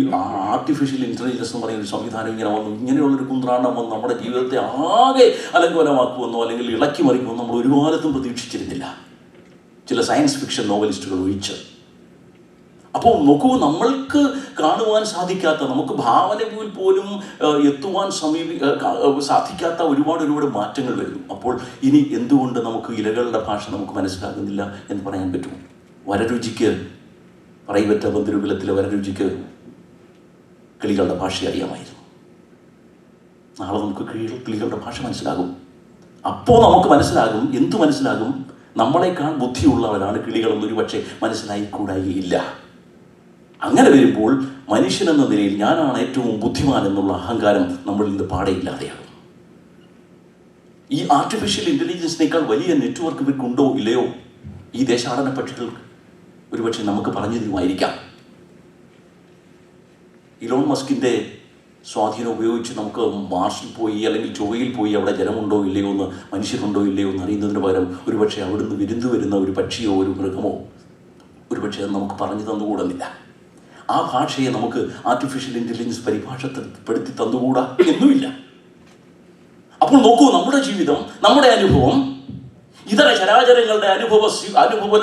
ആർട്ടിഫിഷ്യൽ ഇൻ്റലിജൻസ് എന്ന് പറയുന്ന ഒരു സംവിധാനം ഇങ്ങനെ വന്നു, ഇങ്ങനെയുള്ളൊരു കുന്ത്രാണ്ടം വന്ന് നമ്മുടെ ജീവിതത്തെ ആകെ അലങ്കോലമാക്കുമെന്നോ അല്ലെങ്കിൽ ഇളക്കി മറിക്കുമെന്നോ നമ്മൾ ഒരു കാലത്തും പ്രതീക്ഷിച്ചിരുന്നില്ല, ചില സയൻസ് ഫിക്ഷൻ നോവലിസ്റ്റുകൾ ഒഴിച്ച്. അപ്പോൾ നോക്കൂ, നമ്മൾക്ക് കാണുവാൻ സാധിക്കാത്ത, നമുക്ക് ഭാവനയിൽ പോലും എത്തുവാൻ സാധിക്കാത്ത ഒരുപാട് മാറ്റങ്ങൾ വരുന്നു. അപ്പോൾ ഇനി എന്തുകൊണ്ട് നമുക്ക് ഇലകളുടെ ഭാഷ നമുക്ക് മനസ്സിലാകുന്നില്ല എന്ന് പറയാൻ പറ്റുമോ? വരരുചിക്ക്, പറയപ്പെട്ട ബന്ധുരുകുലത്തിലെ വരരുചിക്ക് കിളികളുടെ ഭാഷ അറിയാമായിരുന്നു. നാളെ നമുക്ക് കിളികളുടെ ഭാഷ മനസ്സിലാകും. അപ്പോൾ നമുക്ക് മനസ്സിലാകും, എന്തു മനസ്സിലാകും? നമ്മളെക്കാൾ ബുദ്ധിയുള്ളവരാണ് കിളികളെന്നൊരു പക്ഷേ മനസ്സിലായിക്കൂടായില്ല. അങ്ങനെ വരുമ്പോൾ മനുഷ്യനെന്ന നിലയിൽ ഞാനാണ് ഏറ്റവും ബുദ്ധിമാൻ എന്നുള്ള അഹങ്കാരം നമ്മളിൽ നിന്ന് പാടയില്ലാതെയാകും. ഈ ആർട്ടിഫിഷ്യൽ ഇൻ്റലിജൻസിനേക്കാൾ വലിയ നെറ്റ്വർക്ക് ഇവർക്കുണ്ടോ ഇല്ലയോ ഈ ദേശാടന പക്ഷികൾക്ക്? ഒരുപക്ഷെ നമുക്ക് പറഞ്ഞു തരുമായിരിക്കാം. ഇലോൺ മസ്കിൻ്റെ സ്വാധീനം ഉപയോഗിച്ച് നമുക്ക് മാർസിൽ പോയി അല്ലെങ്കിൽ ചൊവ്വയിൽ പോയി അവിടെ ജലമുണ്ടോ ഇല്ലയോ എന്ന്, മനുഷ്യരുണ്ടോ ഇല്ലയോ എന്ന് അറിയുന്നതിന് പകരം ഒരുപക്ഷെ അവിടുന്ന് വിരുന്നു വരുന്ന ഒരു പക്ഷിയോ ഒരു മൃഗമോ ഒരുപക്ഷെ അത് നമുക്ക് പറഞ്ഞു തന്നുകൂടുന്നില്ല. ആ ഭാഷയെ നമുക്ക് ആർട്ടിഫിഷ്യൽ ഇൻ്റലിജൻസ് പരിഭാഷപ്പെടുത്തി തന്നുകൂടാ എന്നുമില്ല. അപ്പോൾ നോക്കൂ, നമ്മുടെ ജീവിതം, നമ്മുടെ അനുഭവം ഇതര ചരാചരങ്ങളുടെ അനുഭവ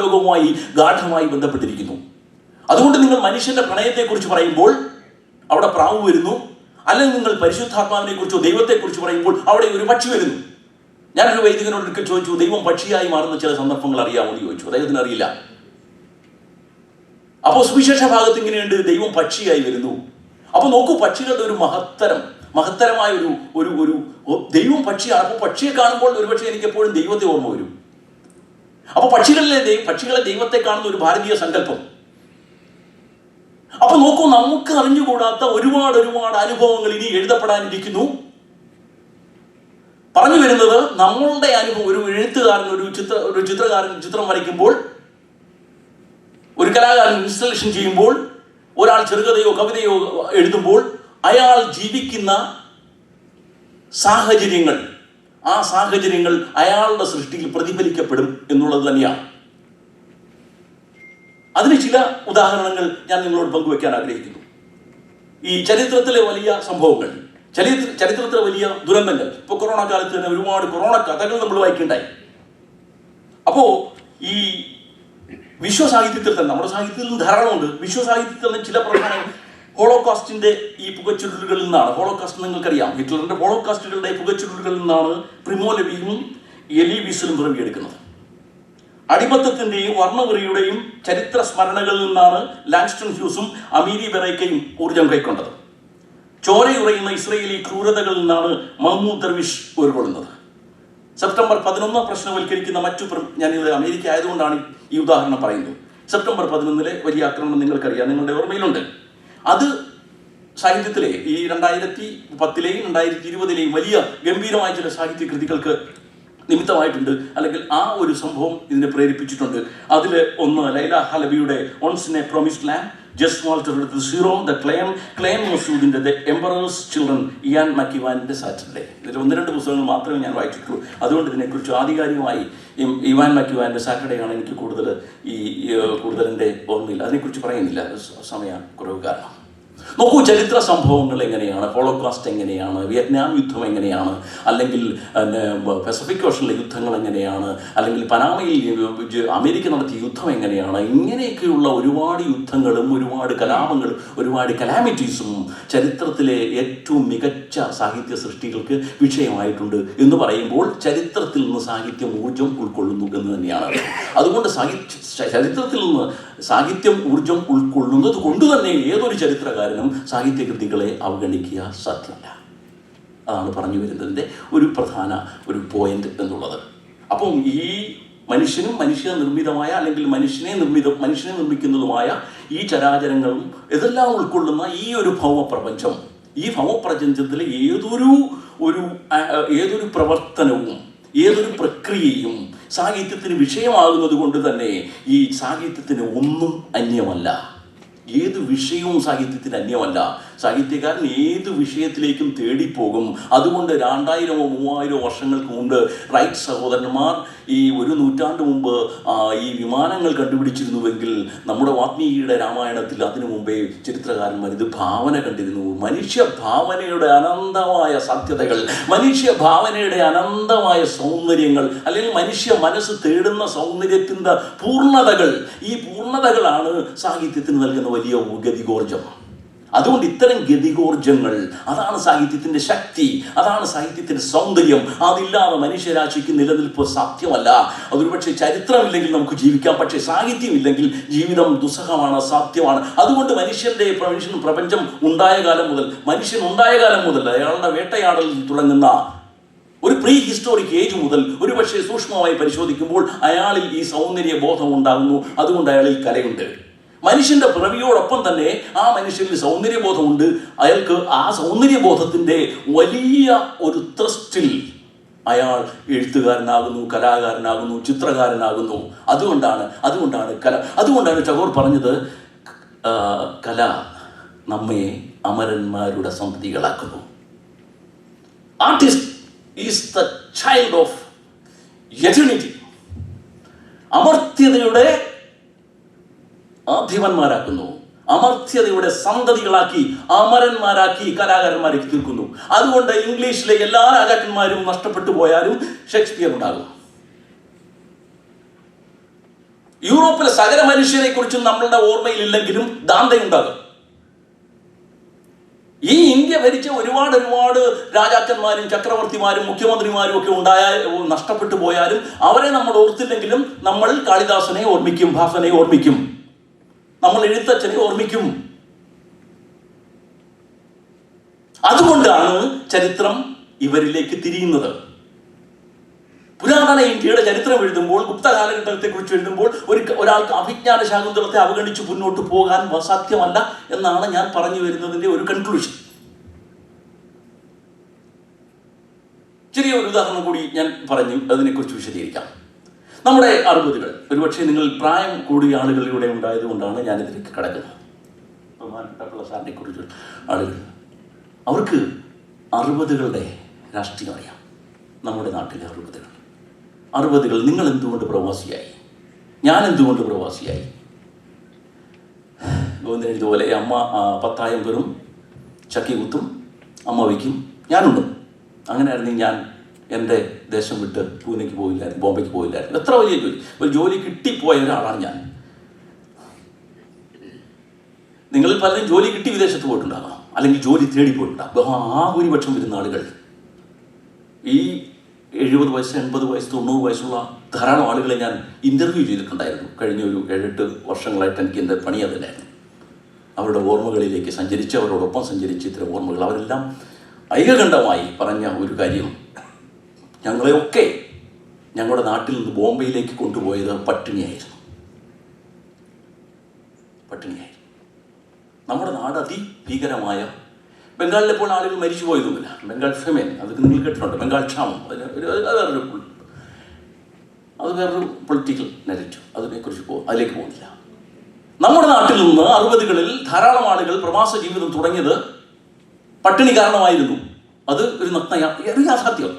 ലോകവുമായി ഗാഠമായി ബന്ധപ്പെട്ടിരിക്കുന്നു. അതുകൊണ്ട് നിങ്ങൾ മനുഷ്യന്റെ പ്രണയത്തെക്കുറിച്ച് പറയുമ്പോൾ അവിടെ പ്രാവ് വരുന്നു, അല്ലെങ്കിൽ നിങ്ങൾ പരിശുദ്ധാത്മാവിനെ കുറിച്ചോ ദൈവത്തെക്കുറിച്ച് പറയുമ്പോൾ അവിടെ ഒരു പക്ഷി വരുന്നു. ഞാനൊരു വൈദികനോട് ഒരിക്കൽ ചോദിച്ചു, ദൈവം പക്ഷിയായി മാറുന്ന ചില സന്ദർഭങ്ങൾ അറിയാമോ എന്ന് ചോദിച്ചു. അദ്ദേഹത്തിന് അറിയില്ല. അപ്പോൾ സുവിശേഷ ഭാഗത്ത് ഇങ്ങനെയുണ്ട്, ദൈവം പക്ഷിയായി വരുന്നു. അപ്പൊ നോക്കൂ, പക്ഷികളുടെ ഒരു മഹത്തരമായ ഒരു ദൈവം പക്ഷിയാണ്. അപ്പോൾ പക്ഷിയെ കാണുമ്പോൾ ഒരുപക്ഷെ എനിക്ക് എപ്പോഴും ദൈവത്തെ ഓർമ്മ വരും. അപ്പൊ പക്ഷികളെ ദൈവത്തെ കാണുന്ന ഒരു ഭാരതീയ സങ്കല്പം. അപ്പൊ നോക്കൂ, നമുക്ക് അറിഞ്ഞുകൂടാത്ത ഒരുപാട് അനുഭവങ്ങൾ ഇനി എഴുതപ്പെടാനിരിക്കുന്നു. പറഞ്ഞു വരുന്നത്, നമ്മളുടെ അനുഭവം, ഒരു എഴുത്തുകാരൻ ഒരു ചിത്രകാരൻ ചിത്രം വരയ്ക്കുമ്പോൾ, ഒരു കലാകാരൻ ഇൻസ്റ്റലേഷൻ ചെയ്യുമ്പോൾ, ഒരാൾ ചെറുകഥയോ കവിതയോ എഴുതുമ്പോൾ അയാൾ ജീവിക്കുന്ന സാഹചര്യങ്ങൾ, ആ സാഹചര്യങ്ങൾ അയാളുടെ സൃഷ്ടിയിൽ പ്രതിഫലിക്കപ്പെടും എന്നുള്ളത് തന്നെയാണ്. അതിന് ചില ഉദാഹരണങ്ങൾ ഞാൻ നിങ്ങളോട് പങ്കുവയ്ക്കാൻ ആഗ്രഹിക്കുന്നു. ഈ ചരിത്രത്തിലെ വലിയ സംഭവങ്ങൾ, ചരിത്രത്തിലെ വലിയ ദുരന്തങ്ങൾ, ഇപ്പൊ കൊറോണ കാലത്ത് തന്നെ ഒരുപാട് കൊറോണ കഥകൾ നമ്മൾ വായിക്കുണ്ടായി. അപ്പോ ഈ വിശ്വസാഹിത്യത്തിൽ തന്നെ, നമ്മുടെ സാഹിത്യത്തിൽ നിന്ന് ധാരാളമുണ്ട്, വിശ്വസാഹിത്യത്തിൽ തന്നെ ചില പ്രധാന ഹോളോകാസ്റ്റിന്റെ ഈ പുകച്ചുരുളുകളിൽ നിന്നാണ്, ഹോളോകാസ്റ്റ് നിങ്ങൾക്കറിയാം, ഹിറ്റ്ലറിന്റെ ഹോളോകാസ്റ്റുകളുടെ പുകച്ചുരുളുകളിൽ നിന്നാണ് പ്രിമോ ലെവിയും എലി വീസലും പിറവിയെടുക്കുന്നത്. അടിമത്തത്തിന്റെയും വർണ്ണവെറിയുടെയും ചരിത്ര സ്മരണകളിൽ നിന്നാണ് ലാങ്സ്റ്റൺ ഹ്യൂസും അമീരി ബെറേക്കയും ഊർജം കൈക്കൊണ്ടത്. ചോരയുറയുന്ന ഇസ്രയേലി ക്രൂരതകളിൽ നിന്നാണ് മഹ്മൂദ് ദർവിഷ് ഉരുകൊള്ളുന്നത്. സെപ്റ്റംബർ 11 പ്രശ്നവൽക്കരിക്കുന്ന ഞാനിത് അമേരിക്ക ആയതുകൊണ്ടാണ് ഈ ഉദാഹരണം പറയുന്നത്. സെപ്റ്റംബർ 11 വലിയ ആക്രമണം നിങ്ങൾക്കറിയാം, നിങ്ങളുടെ ഓർമ്മയിലുണ്ട്. അത് സാഹിത്യത്തിലെ ഈ 2010 2020 വലിയ ഗംഭീരമായ ചില സാഹിത്യ കൃതികൾക്ക് നിമിത്തമായിട്ടുണ്ട്, അല്ലെങ്കിൽ ആ ഒരു സംഭവം ഇതിനെ പ്രേരിപ്പിച്ചിട്ടുണ്ട്. അതിൽ ഒന്ന് ലൈല ഹലബിയുടെ once in a promised land, just Walter zero, the claim മസൂദിന്റെ ദ എംപറേഴ്സ് ചിൽഡ്രൻ, ഇയാൻ മക്കിവാനിന്റെ സാറ്റർഡേ. ഇതിൽ 1-2 പുസ്തകങ്ങൾ മാത്രമേ ഞാൻ വായിച്ചിട്ടുള്ളൂ. അതുകൊണ്ട് ഇതിനെക്കുറിച്ച് ആധികാരികമായി ഇവാൻ മക്കിവാന്റെ സാറ്റർഡേ ആണ് എനിക്ക് കൂടുതൽ എൻ്റെ ഓർമ്മയിൽ. അതിനെക്കുറിച്ച് പറയുന്നില്ല, സമയക്കുറവ് കാരണം. നോക്കൂ, ചരിത്ര സംഭവങ്ങൾ എങ്ങനെയാണ്, ഹോളോകാസ്റ്റ് എങ്ങനെയാണ്, വിയറ്റ്നാം യുദ്ധം എങ്ങനെയാണ്, അല്ലെങ്കിൽ പസഫിക് ഓഷനിലെ യുദ്ധങ്ങൾ എങ്ങനെയാണ്, അല്ലെങ്കിൽ പനാമയിൽ അമേരിക്ക നടത്തിയ യുദ്ധം എങ്ങനെയാണ്, ഇങ്ങനെയൊക്കെയുള്ള ഒരുപാട് യുദ്ധങ്ങളും ഒരുപാട് കലാപങ്ങളും ഒരുപാട് കലാമിറ്റീസും ചരിത്രത്തിലെ ഏറ്റവും മികച്ച സാഹിത്യ സൃഷ്ടികൾക്ക് വിഷയമായിട്ടുണ്ട് എന്ന് പറയുമ്പോൾ ചരിത്രത്തിൽ നിന്ന് സാഹിത്യം ഊർജം ഉൾക്കൊള്ളുന്നു എന്ന് തന്നെയാണ്. അതുകൊണ്ട് ചരിത്രത്തിൽ നിന്ന് സാഹിത്യം ഊർജം ഉൾക്കൊള്ളുന്നത് കൊണ്ട് തന്നെ ഏതൊരു ചരിത്രകാരനും സാഹിത്യകൃതികളെ അവഗണിക്കുക സാധ്യമല്ല. അതാണ് പറഞ്ഞു വരുന്നതിൻ്റെ ഒരു പ്രധാന പോയിന്റ് എന്നുള്ളത്. അപ്പം ഈ മനുഷ്യ നിർമ്മിതമായ അല്ലെങ്കിൽ മനുഷ്യനെ നിർമ്മിക്കുന്നതുമായ ഈ ചരാചരങ്ങളും ഇതെല്ലാം ഉൾക്കൊള്ളുന്ന ഈ ഒരു ഭൗമപ്രപഞ്ചം, ഈ ഭൗമപ്രപഞ്ചത്തിലെ ഏതൊരു പ്രവർത്തനവും ഏതൊരു പ്രക്രിയയും സാഹിത്യത്തിന് വിഷയമാകുന്നത് കൊണ്ട് തന്നെ ഈ സാഹിത്യത്തിന് ഒന്നും അന്യമല്ല. ഏത് വിഷയവും സാഹിത്യത്തിന് അന്യമല്ല. സാഹിത്യകാരൻ ഏത് വിഷയത്തിലേക്കും തേടിപ്പോകും. അതുകൊണ്ട് 2000-3000 വർഷങ്ങൾക്ക് മുമ്പ് റൈറ്റ് സഹോദരന്മാർ ഈ 1 നൂറ്റാണ്ട് മുമ്പ് ഈ വിമാനങ്ങൾ കണ്ടുപിടിച്ചിരുന്നുവെങ്കിൽ നമ്മുടെ വാത്മീകിയുടെ രാമായണത്തിൽ അതിനു മുമ്പേ ചരിത്രകാരന്മാർ ഇത് ഭാവന കണ്ടിരുന്നു. മനുഷ്യ ഭാവനയുടെ അനന്തമായ സാധ്യതകൾ, മനുഷ്യ ഭാവനയുടെ അനന്തമായ സൗന്ദര്യങ്ങൾ, അല്ലെങ്കിൽ മനുഷ്യ മനസ്സ് തേടുന്ന സൗന്ദര്യത്തിൻ്റെ പൂർണ്ണതകൾ, ഈ പൂർണ്ണതകളാണ് സാഹിത്യത്തിന് നൽകുന്ന വലിയ ഗതികോർജം. അതുകൊണ്ട് ഇത്തരം ഗതികോർജങ്ങൾ, അതാണ് സാഹിത്യത്തിന്റെ ശക്തി, അതാണ് സാഹിത്യത്തിന്റെ സൗന്ദര്യം. അതില്ലാതെ മനുഷ്യരാശിക്ക് നിലനിൽപ്പ് സാധ്യമല്ല. അതൊരുപക്ഷെ ചരിത്രമില്ലെങ്കിൽ നമുക്ക് ജീവിക്കാം, പക്ഷേ സാഹിത്യം ഇല്ലെങ്കിൽ ജീവിതം ദുസ്സഹമാണ്, അസാധ്യമാണ്. അതുകൊണ്ട് പ്രപഞ്ചം ഉണ്ടായ കാലം മുതൽ അയാളുടെ വേട്ടയാടലിൽ തുടങ്ങുന്ന ഒരു പ്രീ ഹിസ്റ്റോറിക് ഏജ് മുതൽ ഒരുപക്ഷെ സൂക്ഷ്മമായി പരിശോധിക്കുമ്പോൾ അയാളിൽ ഈ സൗന്ദര്യ ബോധം ഉണ്ടാകുന്നു. അതുകൊണ്ട് അയാളിൽ കലയുണ്ട്. മനുഷ്യന്റെ പിറവിയോടൊപ്പം തന്നെ ആ മനുഷ്യനിൽ സൗന്ദര്യബോധമുണ്ട്. അയാൾക്ക് ആ സൗന്ദര്യബോധത്തിന്റെ വലിയ ഒരു ത്രസ്റ്റിൽ അയാൾ എഴുത്തുകാരനാകുന്നു, കലാകാരനാകുന്നു, ചിത്രകാരനാകുന്നു. അതുകൊണ്ടാണ് ടാഗോർ പറഞ്ഞത്, കല നമ്മെ അമരന്മാരുടെ സന്തതികളാക്കുന്നു. Artist is the child of eternity. അമർത്യതയുടെ ആധിപന്മാരാക്കുന്നു, അമർത്യതയുടെ സന്തതികളാക്കി, അമരന്മാരാക്കി കലാകാരന്മാരെ തീർക്കുന്നു. അതുകൊണ്ട് ഇംഗ്ലീഷിലെ എല്ലാ രാജാക്കന്മാരും നഷ്ടപ്പെട്ടു പോയാലും ഷേക്സ്പിയർ ഉണ്ടാകും. യൂറോപ്പിലെ സകല മനുഷ്യരെ കുറിച്ചും നമ്മളുടെ ഓർമ്മയിലില്ലെങ്കിലും ദാന്തെ ഉണ്ടാകും. ഈ ഇന്ത്യ ഭരിച്ച ഒരുപാട് രാജാക്കന്മാരും ചക്രവർത്തിമാരും മുഖ്യമന്ത്രിമാരും ഒക്കെ നഷ്ടപ്പെട്ടു പോയാലും അവരെ നമ്മൾ ഓർത്തില്ലെങ്കിലും നമ്മൾ കാളിദാസനെ ഓർമ്മിക്കും, ഭാസനെ ഓർമ്മിക്കും, നമ്മൾ എഴുത്തച്ഛനെ ഓർമ്മിക്കും. അതുകൊണ്ടാണ് ചരിത്രം ഇവരിലേക്ക് തിരിയുന്നത്. പുരാതന ഇന്ത്യയുടെ ചരിത്രം എഴുതുമ്പോൾ, ഗുപ്ത കാലഘട്ടത്തെക്കുറിച്ച് എഴുതുമ്പോൾ ഒരാൾക്ക് അഭിജ്ഞാന ശാകുന്തളത്തെ അവഗണിച്ച് മുന്നോട്ട് പോകാൻ സാധ്യമല്ല എന്നാണ് ഞാൻ പറഞ്ഞു വരുന്നതിൻ്റെ ഒരു കൺക്ലൂഷൻ. ചെറിയൊരു ഉദാഹരണം കൂടി ഞാൻ പറഞ്ഞു അതിനെക്കുറിച്ച് വിശദീകരിക്കാം. നമ്മുടെ 60-കൾ, ഒരുപക്ഷെ നിങ്ങൾ പ്രായം കൂടിയ ആളുകളിലൂടെ ഉണ്ടായതുകൊണ്ടാണ് ഞാനിതിലേക്ക് കടക്കുന്നത്. ബഹുമാനപ്പെട്ട സാറിനെ കുറിച്ച് ആളുകൾ, അവർക്ക് 60-കളുടെ രാഷ്ട്രീയം അറിയാം. നമ്മുടെ നാട്ടിലെ 60-കൾ നിങ്ങൾ എന്തുകൊണ്ട് പ്രവാസിയായി, ഞാൻ എന്തുകൊണ്ട് പ്രവാസിയായി. ഗോവിന്ദൻ ഇതുപോലെ അമ്മ 10,000 പേരും ചക്കി കുത്തും, അമ്മ വയ്ക്കും, ഞാനുണ്ട്. അങ്ങനെയായിരുന്നെങ്കിൽ ഞാൻ എൻ്റെ ദേശം വിട്ട് പൂനെക്ക് പോയില്ലായിരുന്നു, ബോംബെക്ക് പോയില്ലായിരുന്നു. എത്ര വലിയ ഒരു ജോലി കിട്ടിപ്പോയ ഒരാളാണ് ഞാൻ. നിങ്ങളിൽ പലരും ജോലി കിട്ടി വിദേശത്ത് പോയിട്ടുണ്ടാകാം, അല്ലെങ്കിൽ ജോലി തേടി പോയിട്ടുണ്ടാകും. ആ ഭൂരിപക്ഷം വരുന്ന ആളുകൾ ഈ 70 വയസ്സ് 80 വയസ്സ് 90 വയസ്സുള്ള ധാരാളം ആളുകളെ ഞാൻ ഇൻ്റർവ്യൂ ചെയ്തിട്ടുണ്ടായിരുന്നു. കഴിഞ്ഞ ഒരു 7-8 വർഷങ്ങളായിട്ട് എനിക്ക് എൻ്റെ പണി അതിലായിരുന്നു. അവരുടെ ഓർമ്മകളിലേക്ക് സഞ്ചരിച്ച്, അവരോടൊപ്പം സഞ്ചരിച്ച് ഇത്തരം ഓർമ്മകൾ അവരെല്ലാം ഐകകണ്ഠമായി പറഞ്ഞ ഒരു കാര്യം, ഞങ്ങളെയൊക്കെ ഞങ്ങളുടെ നാട്ടിൽ നിന്ന് ബോംബെയിലേക്ക് കൊണ്ടുപോയത് പട്ടിണിയായിരുന്നു. നമ്മുടെ നാട് അതിഭീകരമായ, ബംഗാളിലെ പോലെ ആളുകൾ മരിച്ചു പോയതൊന്നുമില്ല. ബംഗാൾ ഫെമൈൻ, അതൊക്കെ നിങ്ങൾ കേട്ടിട്ടുണ്ട്. ബംഗാൾ ക്ഷാമം, അത് വേറൊരു പൊളിറ്റിക്കൽ നെഗറ്റീവ്, അതിലേക്ക് പോകുന്നില്ല. നമ്മുടെ നാട്ടിൽ നിന്ന് 60-കളിൽ ധാരാളം ആളുകൾ പ്രവാസ ജീവിതം തുടങ്ങിയത് പട്ടിണി കാരണമായിരുന്നു. അത് ഒരു യാഥാർത്ഥ്യം.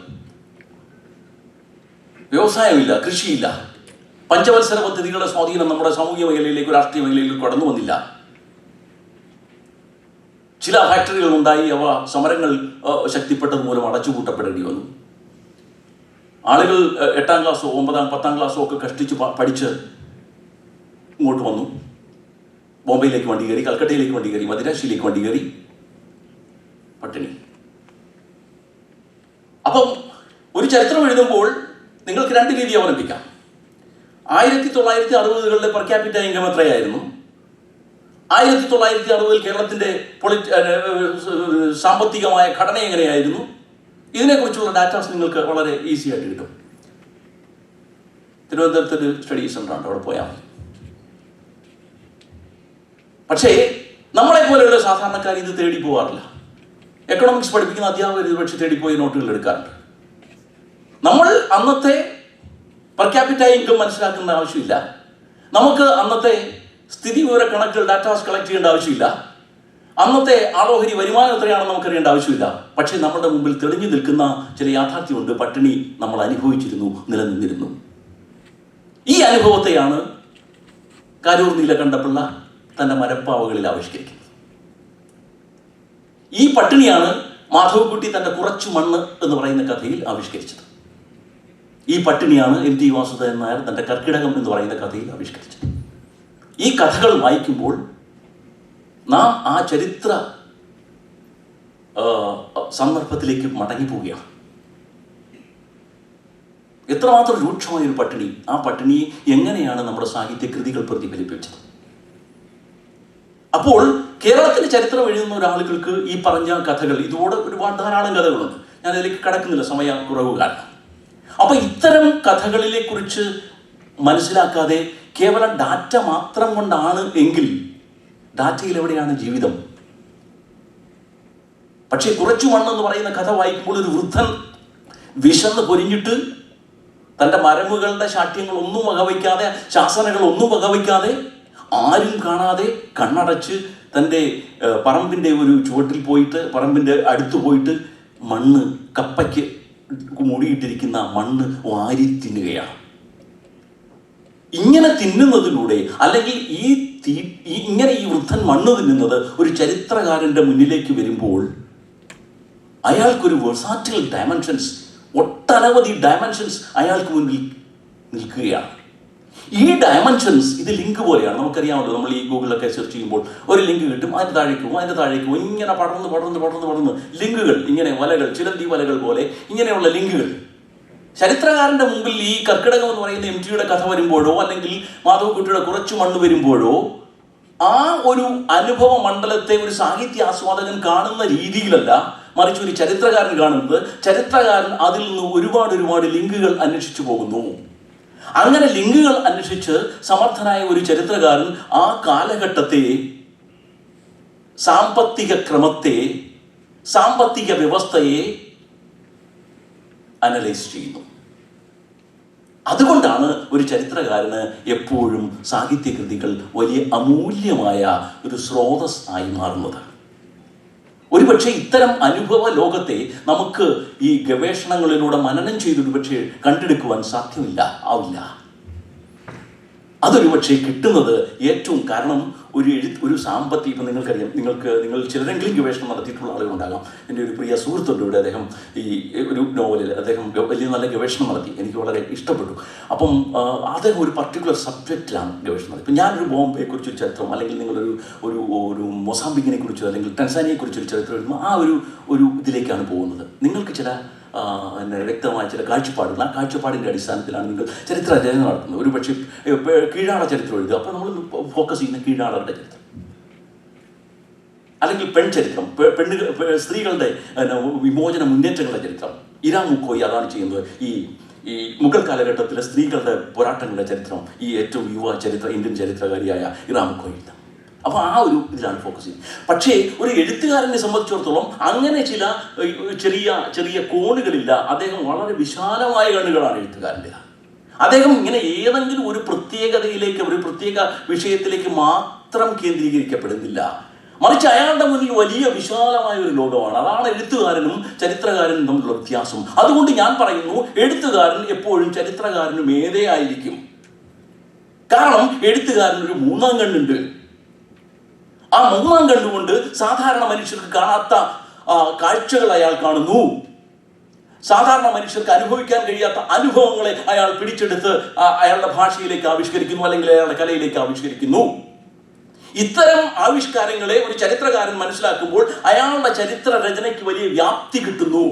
വ്യവസായമില്ല, കൃഷിയില്ല, പഞ്ചവത്സര പദ്ധതികളുടെ സ്വാധീനം നമ്മുടെ സാമൂഹിക മേഖലയിലേക്ക്, രാഷ്ട്രീയ മേഖലയിലേക്ക് കടന്നു വന്നില്ല. ചില ഫാക്ടറികൾ ഉണ്ടായി, അവ സമരങ്ങൾ ശക്തിപ്പെട്ടത് മൂലം അടച്ചുപൂട്ടപ്പെടേണ്ടി വന്നു. ആളുകൾ 8ാം ക്ലാസ്സോ 9ാം 10ാം ക്ലാസ്സോ ഒക്കെ കഷ്ടിച്ച് പഠിച്ച് ഇങ്ങോട്ട് വന്നു. ബോംബെയിലേക്ക് വണ്ടി കയറി, കൽക്കട്ടയിലേക്ക് വണ്ടി കയറി, മദിരാശിയിലേക്ക് വണ്ടി കയറി, പട്ടിണി. അപ്പം ഒരു ചരിത്രം എഴുതുമ്പോൾ നിങ്ങൾക്ക് 2 രീതി അവലംബിക്കാം. 1960-കളിലെ പെർ ക്യാപിറ്റ ഇൻകം എത്രയായിരുന്നു? 1960-ൽ കേരളത്തിൻ്റെ സാമ്പത്തികമായ ഘടന എങ്ങനെയായിരുന്നു? ഇതിനെക്കുറിച്ചുള്ള ഡാറ്റാസ് നിങ്ങൾക്ക് വളരെ ഈസി ആയിട്ട് കിട്ടും. തിരുവനന്തപുരത്തൊരു സ്റ്റഡി സെൻ്റർ ഉണ്ട്, അവിടെ പോയാൽ മതി. പക്ഷേ നമ്മളെപ്പോലെയുള്ള സാധാരണക്കാർ ഇത് തേടി പോകാറില്ല. എക്കണോമിക്സ് പഠിപ്പിക്കുന്ന അധ്യാപകർ ഇത് പക്ഷേ തേടിപ്പോയി നോട്ടുകൾ എടുക്കാറുണ്ട്. നമ്മൾ അന്നത്തെ പെർ ക്യാപിറ്റ ഇൻകം മനസ്സിലാക്കുന്ന ആവശ്യമില്ല. നമുക്ക് അന്നത്തെ സ്ഥിതി വിവര കണക്കുകൾ, ഡാറ്റാസ് കളക്ട് ചെയ്യേണ്ട ആവശ്യമില്ല. അന്നത്തെ ആളോഹരി വരുമാനം എത്രയാണെന്ന് നമുക്കറിയേണ്ട ആവശ്യമില്ല. പക്ഷേ നമ്മുടെ മുമ്പിൽ തെളിഞ്ഞു നിൽക്കുന്ന ചില യാഥാർത്ഥ്യമുണ്ട്. പട്ടിണി നമ്മൾ അനുഭവിച്ചിരുന്നു, നിലനിന്നിരുന്നു. ഈ അനുഭവത്തെയാണ് കാരൂർ നീലകണ്ഠപിള്ള തൻ്റെ മരപ്പാവകളിൽ ആവിഷ്കരിക്കുന്നത്. ഈ പട്ടിണിയാണ് മാധവക്കുട്ടി തൻ്റെ കുറച്ചു മണ്ണ് എന്ന് പറയുന്ന കഥയിൽ ആവിഷ്കരിച്ചത്. ഈ പട്ടിണിയാണ് MT വാസുദേവൻ നായർ തൻ്റെ കർക്കിടകം എന്ന് പറയുന്ന കഥയിൽ ആവിഷ്കരിച്ചത്. ഈ കഥകൾ വായിക്കുമ്പോൾ നാം ആ ചരിത്ര സന്ദർഭത്തിലേക്ക് മടങ്ങിപ്പോവുകയാണ്. എത്രമാത്രം രൂക്ഷമായൊരു പട്ടിണി, ആ പട്ടിണിയെ എങ്ങനെയാണ് നമ്മുടെ സാഹിത്യകൃതികൾ പ്രതിഫലിപ്പിച്ചത്. അപ്പോൾ കേരളത്തിൻ്റെ ചരിത്രം എഴുതുന്ന ഒരാളുകൾക്ക് ഈ പറഞ്ഞ കഥകൾ, ഇതോടെ ഒരുപാട് ധാരാളം കഥകളുണ്ട്, ഞാൻ അതിലേക്ക് കടക്കുന്നില്ല, സമയക്കുറവ് കാരണം. അപ്പോൾ ഇത്തരം കഥകളിലെ കുറിച്ച് മനസ്സിലാക്കാതെ കേവലം ഡാറ്റ മാത്രം കൊണ്ടാണ് എങ്കിൽ ഡാറ്റയിൽ എവിടെയാണ് ജീവിതം? പക്ഷേ കുറച്ചു മണ്ണെന്ന് പറയുന്ന കഥ വായിക്കുമ്പോൾ ഒരു വൃദ്ധൻ വിശന്ന് പൊരിഞ്ഞിട്ട് തൻ്റെ മരമുകളുടെ ശാഠ്യങ്ങളൊന്നും വകവയ്ക്കാതെ, ശാസനകളൊന്നും വകവയ്ക്കാതെ, ആരും കാണാതെ കണ്ണടച്ച് തൻ്റെ പറമ്പിൻ്റെ ഒരു ചുവട്ടിൽ പോയിട്ട്, പറമ്പിൻ്റെ അടുത്ത് പോയിട്ട് മണ്ണ്, കപ്പയ്ക്ക് മൂടിയിട്ടിരിക്കുന്ന മണ്ണ് വാരി തിന്നുകയാണ്. ഇങ്ങനെ തിന്നുന്നതിലൂടെ, അല്ലെങ്കിൽ ഇങ്ങനെ ഈ വൃദ്ധൻ മണ്ണ് തിന്നുന്നത് ഒരു ചരിത്രകാരൻ്റെ മുന്നിലേക്ക് വരുമ്പോൾ അയാൾക്കൊരു വെർസാറ്റിൽ ഡയമെൻഷൻസ്, ഒട്ടനവധി ഡയമെൻഷൻസ് അയാൾക്ക് മുന്നിൽ നിൽക്കുകയാണ്. ഈ ഡയമെൻഷൻസ് ഇത് ലിങ്ക് പോലെയാണ്. നമുക്കറിയാമല്ലോ, നമ്മൾ ഈ ഗൂഗിളിലൊക്കെ സെർച്ച് ചെയ്യുമ്പോൾ ഒരു ലിങ്ക് കിട്ടും, അതിൻ്റെ താഴേക്കും ഇങ്ങനെ പടർന്ന് ലിങ്കുകൾ, ഇങ്ങനെ വലകൾ, ചിലന്തി വലകൾ പോലെ ഇങ്ങനെയുള്ള ലിങ്കുകൾ. ചരിത്രകാരൻ്റെ മുമ്പിൽ ഈ കർക്കിടകം എന്ന് പറയുന്ന MTയുടെ കഥ വരുമ്പോഴോ അല്ലെങ്കിൽ മാധവക്കുട്ടിയുടെ കുറച്ചു മണ്ണ് വരുമ്പോഴോ ആ ഒരു അനുഭവ മണ്ഡലത്തെ ഒരു സാഹിത്യ ആസ്വാദകൻ കാണുന്ന രീതിയിലല്ല, മറിച്ച് ഒരു ചരിത്രകാരൻ കാണുന്നത്. ചരിത്രകാരൻ അതിൽ നിന്ന് ഒരുപാട് ലിങ്കുകൾ അന്വേഷിച്ചു പോകുന്നു. അങ്ങനെ ലിങ്കുകൾ അന്വേഷിച്ച് സമർത്ഥനായ ഒരു ചരിത്രകാരൻ ആ കാലഘട്ടത്തെ, സാമ്പത്തിക ക്രമത്തെ, സാമ്പത്തിക വ്യവസ്ഥയെ അനലൈസ് ചെയ്യുന്നു. അതുകൊണ്ടാണ് ഒരു ചരിത്രകാരന് എപ്പോഴും സാഹിത്യകൃതികൾ വലിയ അമൂല്യമായ ഒരു സ്രോതസ് ആയി മാറുന്നത്. ഒരുപക്ഷെ ഇത്തരം അനുഭവ ലോകത്തെ നമുക്ക് ഈ ഗവേഷണങ്ങളിലൂടെ മനനം ചെയ്തൊരു പക്ഷേ കണ്ടെടുക്കുവാൻ ആവില്ല. അതൊരു പക്ഷേ കിട്ടുന്നത് ഏറ്റവും, കാരണം ഒരു സാമ്പത്തിക, ഇപ്പം നിങ്ങൾക്കറിയാം, നിങ്ങൾ ചിലരെങ്കിലും ഗവേഷണം നടത്തിയിട്ടുള്ള ആളുകളുണ്ടാകാം. എൻ്റെ ഒരു പ്രിയ സുഹൃത്തുണ്ട് ഇവിടെ, അദ്ദേഹം ഈ ഒരു നോവലിൽ അദ്ദേഹം വലിയ നല്ല ഗവേഷണം നടത്തി, എനിക്ക് വളരെ ഇഷ്ടപ്പെട്ടു. അപ്പം അദ്ദേഹം ഒരു പർട്ടിക്കുലർ സബ്ജക്റ്റിലാണ് ഗവേഷണം നടത്തി. ഇപ്പം ഞാനൊരു ബോംബെയെക്കുറിച്ചൊരു ചരിത്രം, അല്ലെങ്കിൽ നിങ്ങളൊരു ഒരു മൊസാംബിക്കിനെ കുറിച്ചോ അല്ലെങ്കിൽ ടെൻസാനിയെക്കുറിച്ചൊരു ചരിത്രം എഴുതുമ്പോൾ ആ ഒരു ഇതിലേക്കാണ് പോകുന്നത്. നിങ്ങൾക്ക് ചില വ്യക്തമായ ചില കാഴ്ചപ്പാടുകൾ, ആ കാഴ്ചപ്പാടിൻ്റെ അടിസ്ഥാനത്തിലാണ് നിങ്ങൾ ചരിത്ര രചന നടത്തുന്നത്. ഒരു പക്ഷേ കീഴാള ചരിത്രം എഴുതുക, അപ്പോൾ നമ്മൾ ഫോക്കസ് ചെയ്യുന്ന കീഴാളരുടെ ചരിത്രം, അല്ലെങ്കിൽ പെൺചരിത്രം, സ്ത്രീകളുടെ വിമോചന മുന്നേറ്റങ്ങളുടെ ചരിത്രം. ഇരാം മുക്കോയി അതാണ് ചെയ്യുന്നത്. ഈ മുഗൾ കാലഘട്ടത്തിലെ സ്ത്രീകളുടെ പോരാട്ടങ്ങളുടെ ചരിത്രം ഈ ഏറ്റവും യുവ ഇന്ത്യൻ ചരിത്രകാരിയായ ഇറാം മുക്കോയി. അപ്പോൾ ആ ഒരു ഇതിലാണ് ഫോക്കസ് ചെയ്യുന്നത്. പക്ഷേ ഒരു എഴുത്തുകാരനെ സംബന്ധിച്ചിടത്തോളം അങ്ങനെ ചില ചെറിയ കോണുകളില്ല. അദ്ദേഹം വളരെ വിശാലമായ കണ്ണുകളാണ് എഴുത്തുകാരൻ്റെ. അദ്ദേഹം ഇങ്ങനെ ഏതെങ്കിലും ഒരു പ്രത്യേകതയിലേക്ക്, ഒരു പ്രത്യേക വിഷയത്തിലേക്ക് മാത്രം കേന്ദ്രീകരിക്കപ്പെടുന്നില്ല, മറിച്ച് അയാളുടെ മുന്നിൽ വലിയ വിശാലമായ ഒരു ലോകമാണ്. അതാണ് എഴുത്തുകാരനും ചരിത്രകാരനും തമ്മിലുള്ള വ്യത്യാസം. അതുകൊണ്ട് ഞാൻ പറയുന്നു, എഴുത്തുകാരൻ എപ്പോഴും ചരിത്രകാരനും ഏതേയായിരിക്കും. കാരണം എഴുത്തുകാരനൊരു മൂന്നാം കണ്ണുണ്ട്. ആ മൂന്നാം കണ്ണുകൊണ്ട് സാധാരണ മനുഷ്യർക്ക് കാണാത്ത കാഴ്ചകൾ അയാൾ കാണുന്നു. സാധാരണ മനുഷ്യർക്ക് അനുഭവിക്കാൻ കഴിയാത്ത അനുഭവങ്ങളെ അയാൾ പിടിച്ചെടുത്ത് അയാളുടെ ഭാഷയിലേക്ക് ആവിഷ്കരിക്കുന്നു, അല്ലെങ്കിൽ അയാളുടെ കലയിലേക്ക് ആവിഷ്കരിക്കുന്നു. ഇത്തരം ആവിഷ്കാരങ്ങളെ ഒരു ചരിത്രകാരൻ മനസ്സിലാക്കുമ്പോൾ അയാളുടെ ചരിത്ര രചനയ്ക്ക് വലിയ വ്യാപ്തി കിട്ടുന്നു.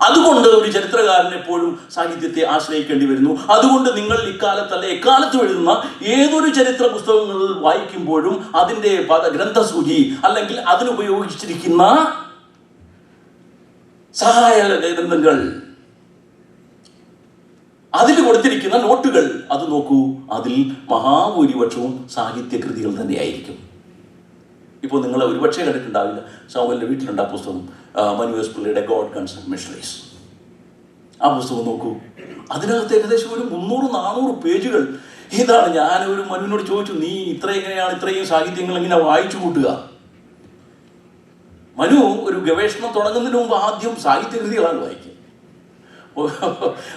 അതുകൊണ്ട് ഒരു ചരിത്രകാരൻ എപ്പോഴും സാഹിത്യത്തെ ആശ്രയിക്കേണ്ടി വരുന്നു. അതുകൊണ്ട് നിങ്ങൾ ഇക്കാലത്തല്ല എക്കാലത്തും എഴുതുന്ന ഏതൊരു ചരിത്ര പുസ്തകങ്ങൾ വായിക്കുമ്പോഴും അതിൻ്റെ ഗ്രന്ഥസൂചി അല്ലെങ്കിൽ അതിനുപയോഗിച്ചിരിക്കുന്ന സഹായ ഗ്രന്ഥങ്ങൾ, അതിൽ കൊടുത്തിരിക്കുന്ന നോട്ടുകൾ അത് നോക്കൂ. അതിൽ മഹാഭൂരിപക്ഷവും സാഹിത്യകൃതികൾ തന്നെയായിരിക്കും. ഇപ്പോൾ നിങ്ങൾ ഒരുപക്ഷെ കണ്ടിട്ടുണ്ടാവില്ല, സാമുവലിൻ്റെ വീട്ടിലുണ്ട് ആ പുസ്തകം, മനു എസ് പിള്ളയുടെ ഗോഡ് ഗൺസ് ആൻഡ് മിഷണറീസ്. ആ പുസ്തകം നോക്കൂ, അതിനകത്ത് ഏകദേശം ഒരു 300-400 പേജുകൾ. ഇതാണ് ഞാൻ ഒരു മനുവിനോട് ചോദിച്ചു, നീ ഇത്രയും സാഹിത്യങ്ങൾ എങ്ങനെ വായിച്ചു കൂട്ടുക? മനു ഒരു ഗവേഷണം തുടങ്ങുന്നതിന് മുമ്പ് ആദ്യം സാഹിത്യകൃതികളാണ് വായിക്കുക.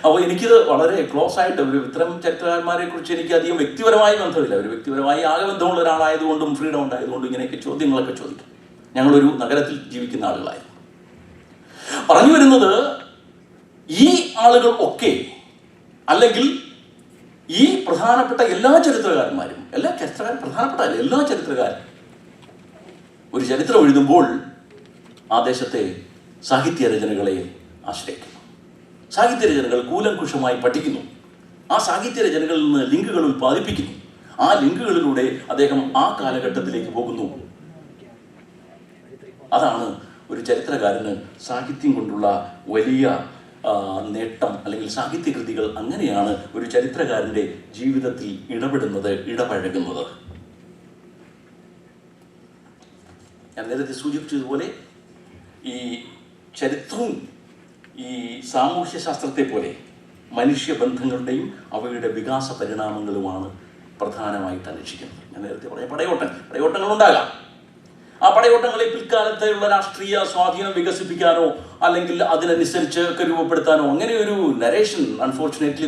അപ്പോൾ എനിക്കിത് വളരെ ക്ലോസ് ആയിട്ട്, ഇത്തരം ചരിത്രകാരന്മാരെ കുറിച്ച് എനിക്ക് അധികം വ്യക്തിപരമായി ബന്ധമില്ല. ഒരു വ്യക്തിപരമായി ആകെ ബന്ധമുള്ള ഒരാളായതുകൊണ്ടും ഫ്രീഡം ഉണ്ടായതുകൊണ്ടും ഇങ്ങനെയൊക്കെ ചോദ്യങ്ങളൊക്കെ ചോദിക്കും. ഞങ്ങളൊരു നഗരത്തിൽ ജീവിക്കുന്ന ആളുകളായിരുന്നു. പറഞ്ഞു വരുന്നത്, ഈ ആളുകൾ ഒക്കെ, അല്ലെങ്കിൽ ഈ പ്രധാനപ്പെട്ട എല്ലാ ചരിത്രകാരന്മാരും, പ്രധാനപ്പെട്ട എല്ലാ ചരിത്രകാരും ഒരു ചരിത്രം എഴുതുമ്പോൾ ആ ദേശത്തെ സാഹിത്യ രചനകളെ ആശ്രയിക്കുന്നു. സാഹിത്യ രചനകൾ കൂലങ്കുഷമായി പഠിക്കുന്നു. ആ സാഹിത്യ രചനകളിൽ നിന്ന് ലിങ്കുകൾ ഉൽപ്പാദിപ്പിക്കുന്നു. ആ ലിങ്കുകളിലൂടെ അദ്ദേഹം ആ കാലഘട്ടത്തിലേക്ക് പോകുന്നു. അതാണ് ഒരു ചരിത്രകാരന് സാഹിത്യം കൊണ്ടുള്ള വലിയ നേട്ടം, അല്ലെങ്കിൽ സാഹിത്യകൃതികൾ അങ്ങനെയാണ് ഒരു ചരിത്രകാരൻ്റെ ജീവിതത്തിൽ ഇടപഴകുന്നത്. ഞാൻ നേരത്തെ സൂചിപ്പിച്ചതുപോലെ ഈ ചരിത്രവും ഈ സാമൂഹ്യ ശാസ്ത്രത്തെ പോലെ മനുഷ്യബന്ധങ്ങളുടെയും അവയുടെ വികാസ പരിണാമങ്ങളുമാണ് പ്രധാനമായിട്ട് അന്വേഷിക്കുന്നത്. ഞാൻ നേരത്തെ പറഞ്ഞ പടയോട്ടങ്ങളുണ്ടാകാം. ആ പടയോട്ടങ്ങളെ പിൽക്കാലത്തെയുള്ള രാഷ്ട്രീയ സ്വാധീനം വികസിപ്പിക്കാനോ അല്ലെങ്കിൽ അതിനനുസരിച്ച് ഒക്കെ രൂപപ്പെടുത്താനോ അങ്ങനെയൊരു നരേഷൻ അൺഫോർച്ചുനേറ്റ്ലി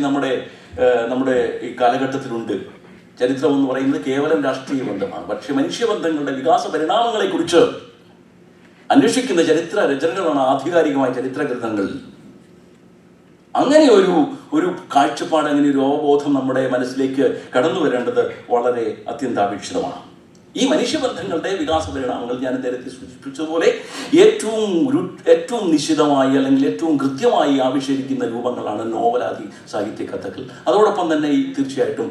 നമ്മുടെ ഈ കാലഘട്ടത്തിലുണ്ട്. ചരിത്രം എന്ന് പറയുന്നത് കേവലം രാഷ്ട്രീയ ബന്ധമാണ്. പക്ഷെ മനുഷ്യബന്ധങ്ങളുടെ വികാസ പരിണാമങ്ങളെക്കുറിച്ച് അന്വേഷിക്കുന്ന ചരിത്ര രചനകളാണ് ആധികാരികമായ ചരിത്ര ഗ്രന്ഥങ്ങൾ. അങ്ങനെ ഒരു കാഴ്ചപ്പാട്, അങ്ങനെ ഒരു അവബോധം നമ്മുടെ മനസ്സിലേക്ക് കടന്നു വരേണ്ടത് വളരെ അത്യന്താപേക്ഷിതമാണ്. ഈ മനുഷ്യബന്ധങ്ങളുടെ വികാസ പരിണാമങ്ങൾ ഞാൻ നേരത്തെ സൂചിപ്പിച്ചതുപോലെ ഏറ്റവും നിശ്ചിതമായി അല്ലെങ്കിൽ ഏറ്റവും കൃത്യമായി ആവിഷ്കരിക്കുന്ന രൂപങ്ങളാണ് നോവലാദി സാഹിത്യ കഥകൾ. അതോടൊപ്പം തന്നെ ഈ തീർച്ചയായിട്ടും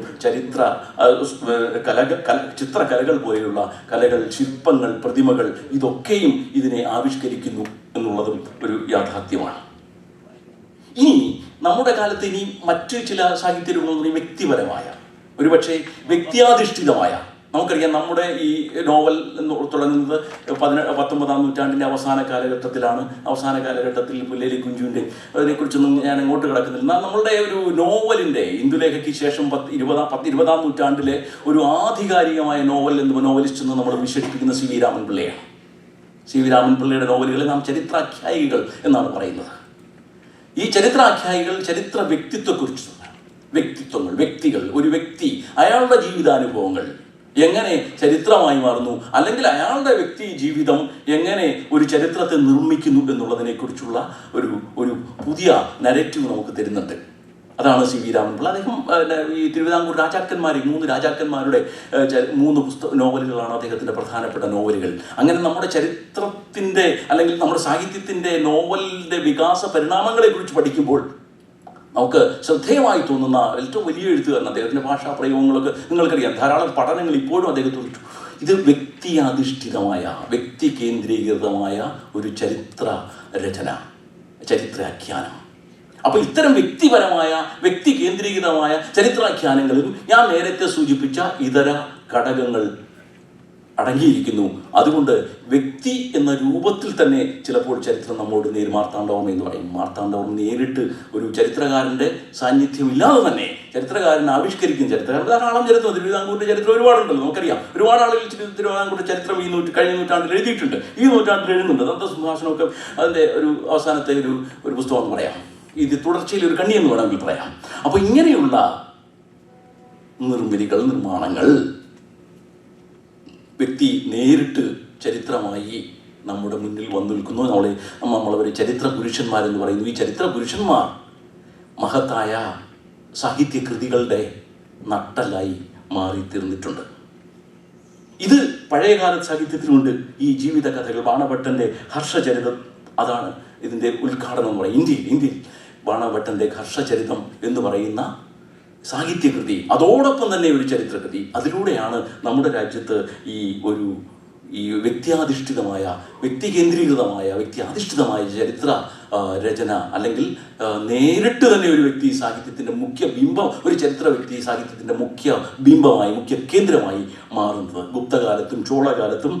ചിത്രകലകൾ പോലെയുള്ള കലകൾ, ശില്പങ്ങൾ, പ്രതിമകൾ, ഇതൊക്കെയും ഇതിനെ ആവിഷ്കരിക്കുന്നു എന്നുള്ളതും ഒരു യാഥാർത്ഥ്യമാണ്. ഇനി നമ്മുടെ കാലത്ത് ഇനി മറ്റു ചില സാഹിത്യ രൂപങ്ങൾ വ്യക്തിപരമായ, ഒരുപക്ഷെ വ്യക്തിയാധിഷ്ഠിതമായ, നമുക്കറിയാം നമ്മുടെ ഈ നോവൽ തുടങ്ങുന്നത് 19-ാം നൂറ്റാണ്ടിൻ്റെ അവസാന കാലഘട്ടത്തിലാണ്. അവസാന കാലഘട്ടത്തിൽ പുല്ലേലി കുഞ്ചുവിൻ്റെ അതിനെക്കുറിച്ചൊന്നും ഞാൻ അങ്ങോട്ട് കിടക്കുന്നില്ല. നമ്മളുടെ ഒരു നോവലിൻ്റെ ഇന്ദുലേഖയ്ക്ക് ശേഷം 20-ാം നൂറ്റാണ്ടിലെ ഒരു ആധികാരികമായ നോവലിസ്റ്റ് എന്ന് നമ്മൾ വിശേഷിപ്പിക്കുന്ന സി വി രാമൻപിള്ളയാണ്. സി വി രാമൻപിള്ളയുടെ നോവലുകളെ നാം ചരിത്രാഖ്യായികൾ എന്നാണ് പറയുന്നത്. ഈ ചരിത്രാഖ്യായികൾ ചരിത്ര വ്യക്തിത്വങ്ങൾ, വ്യക്തികൾ, ഒരു വ്യക്തി അയാളുടെ ജീവിതാനുഭവങ്ങൾ എങ്ങനെ ചരിത്രമായി മാറുന്നു, അല്ലെങ്കിൽ അയാളുടെ വ്യക്തി ജീവിതം എങ്ങനെ ഒരു ചരിത്രത്തെ നിർമ്മിക്കുന്നു എന്നുള്ളതിനെക്കുറിച്ചുള്ള ഒരു പുതിയ നരേറ്റീവ് നമുക്ക് തരുന്നുണ്ട്. അതാണ് സി വി രാമൻപിള്ള. അദ്ദേഹം ഈ തിരുവിതാംകൂർ രാജാക്കന്മാരെ 3 രാജാക്കന്മാരുടെ 3 നോവലുകളാണ് അദ്ദേഹത്തിൻ്റെ പ്രധാനപ്പെട്ട നോവലുകൾ. അങ്ങനെ നമ്മുടെ ചരിത്രത്തിൻ്റെ അല്ലെങ്കിൽ നമ്മുടെ സാഹിത്യത്തിൻ്റെ നോവലിൻ്റെ വികാസ പരിണാമങ്ങളെക്കുറിച്ച് പഠിക്കുമ്പോൾ നമുക്ക് ശ്രദ്ധേയമായി തോന്നുന്ന ഏറ്റവും വലിയ എഴുത്തുകാരൻ. അദ്ദേഹത്തിൻ്റെ ഭാഷാ പ്രയോഗങ്ങളൊക്കെ നിങ്ങൾക്കറിയാം. ധാരാളം പഠനങ്ങൾ ഇപ്പോഴും അദ്ദേഹത്തെക്കുറിച്ചു. ഇത് വ്യക്തിയാധിഷ്ഠിതമായ, വ്യക്തി കേന്ദ്രീകൃതമായ ഒരു ചരിത്ര രചന, ചരിത്രാഖ്യാനം. അപ്പോൾ ഇത്തരം വ്യക്തിപരമായ, വ്യക്തി കേന്ദ്രീകൃതമായ ചരിത്രാഖ്യാനങ്ങളിലും ഞാൻ നേരത്തെ സൂചിപ്പിച്ച ഇതര ഘടകങ്ങൾ അടങ്ങിയിരിക്കുന്നു. അതുകൊണ്ട് വ്യക്തി എന്ന രൂപത്തിൽ തന്നെ ചിലപ്പോൾ ചരിത്രം നമ്മോട് മാർത്താണ്ഡവർമ്മ എന്ന് പറയും. മാർത്താണ്ഡവർമ്മ നേരിട്ട് ഒരു ചരിത്രകാരൻ്റെ സാന്നിധ്യം ഇല്ലാതെ തന്നെ ചരിത്രകാരൻ ആവിഷ്കരിക്കും. ചരിത്രകാരൻ ധാരാളം ചരിത്രം, തിരുവിതാംകൂറിൻ്റെ ചരിത്രം ഒരുപാടുണ്ടല്ലോ, നമുക്കറിയാം. ഒരുപാട് ആളുകൾ തിരുവിതാംകൂറിൻ്റെ ചരിത്രം കഴിഞ്ഞ നൂറ്റാണ്ടിൽ എഴുതിയിട്ടുണ്ട്, ഈ നൂറ്റാണ്ടിൽ എഴുതുന്നുണ്ട്. ദന്തസിംഹാസനമൊക്കെ അതിൻ്റെ ഒരു അവസാനത്തെ ഒരു പുസ്തകം എന്ന് പറയാം. ഇത് തുടർച്ചയിൽ ഒരു കണ്ണി എന്ന് വേണമെങ്കിൽ പറയാം. അപ്പോൾ ഇങ്ങനെയുള്ള നിർമ്മാണങ്ങൾ വ്യക്തി നേരിട്ട് ചരിത്രമായി നമ്മുടെ മുന്നിൽ വന്നു നിൽക്കുന്നു. നമ്മളവർ ചരിത്ര പുരുഷന്മാരെന്ന് പറയുന്നു. ഈ ചരിത്ര പുരുഷന്മാർ മഹത്തായ സാഹിത്യകൃതികളുടെ നട്ടലായി മാറിത്തീർന്നിട്ടുണ്ട്. ഇത് പഴയകാല സാഹിത്യത്തിലുണ്ട്. ഈ ജീവിത കഥകൾ, ബാണഭട്ടൻ്റെ ഹർഷചരിതം, അതാണ് ഇതിൻ്റെ ഉദ്ഘാടനം എന്ന് പറയും. ഇന്ത്യയിൽ ബാണഭട്ടൻ്റെ ഹർഷചരിതം എന്ന് പറയുന്ന സാഹിത്യകൃതി, അതോടൊപ്പം തന്നെ ഒരു ചരിത്രകൃതി. അതിലൂടെയാണ് നമ്മുടെ രാജ്യത്ത് ഈ വ്യക്തിയാധിഷ്ഠിതമായ, വ്യക്തി കേന്ദ്രീകൃതമായ, വ്യക്തിയാധിഷ്ഠിതമായ ചരിത്ര രചന, അല്ലെങ്കിൽ നേരിട്ട് തന്നെ ഒരു വ്യക്തി സാഹിത്യത്തിൻ്റെ മുഖ്യ ബിംബം, ഒരു ചരിത്ര വ്യക്തി സാഹിത്യത്തിൻ്റെ മുഖ്യ ബിംബമായി, മുഖ്യ കേന്ദ്രമായി മാറുന്നത്. ഗുപ്തകാലത്തും ചോളകാലത്തും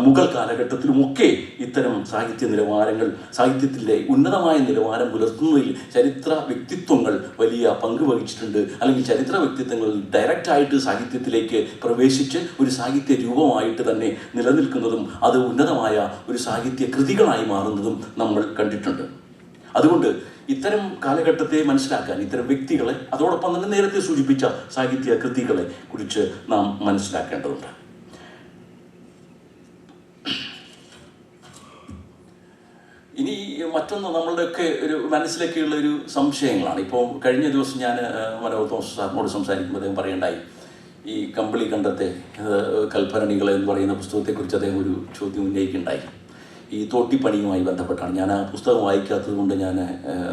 മുഗൾ കാലഘട്ടത്തിലുമൊക്കെ ഇത്തരം സാഹിത്യ നിലവാരങ്ങൾ, സാഹിത്യത്തിൻ്റെ ഉന്നതമായ നിലവാരം പുലർത്തുന്നതിൽ ചരിത്ര വ്യക്തിത്വങ്ങൾ വലിയ പങ്ക് വഹിച്ചിട്ടുണ്ട്. അല്ലെങ്കിൽ ചരിത്ര വ്യക്തിത്വങ്ങൾ ഡയറക്റ്റായിട്ട് സാഹിത്യത്തിലേക്ക് പ്രവേശിച്ച് ഒരു സാഹിത്യ രൂപമായിട്ട് തന്നെ നിലനിൽക്കുന്നതും അത് ഉന്നതമായ ഒരു സാഹിത്യ കൃതികളായി മാറുന്നതും നമ്മൾ കണ്ടിട്ടുണ്ട്. അതുകൊണ്ട് ഇത്തരം കാലഘട്ടത്തെ മനസ്സിലാക്കാൻ ഇത്തരം വ്യക്തികളെ, അതോടൊപ്പം തന്നെ നേരത്തെ സൂചിപ്പിച്ച സാഹിത്യ കൃതികളെ കുറിച്ച് നാം മനസ്സിലാക്കേണ്ടതുണ്ട്. ഇനി മറ്റൊന്ന് നമ്മളുടെയൊക്കെ ഒരു മനസ്സിലേക്കുള്ള ഒരു സംശയങ്ങളാണ്. ഇപ്പോൾ കഴിഞ്ഞ ദിവസം ഞാൻ മനോഹർ തോമസ് സാറിനോട് സംസാരിക്കുമ്പോൾ അദ്ദേഹം പറയണ്ടായി, ഈ കമ്പിളി കണ്ടത്തെ കൽപ്പരണികൾ എന്ന് പറയുന്ന പുസ്തകത്തെക്കുറിച്ച് അദ്ദേഹം ഒരു ചോദ്യം ഉന്നയിക്കുകയുണ്ടായി. ഈ തോട്ടിപ്പണിയുമായി ബന്ധപ്പെട്ടാണ്. ഞാൻ ആ പുസ്തകം വായിക്കാത്തത് കൊണ്ട് ഞാൻ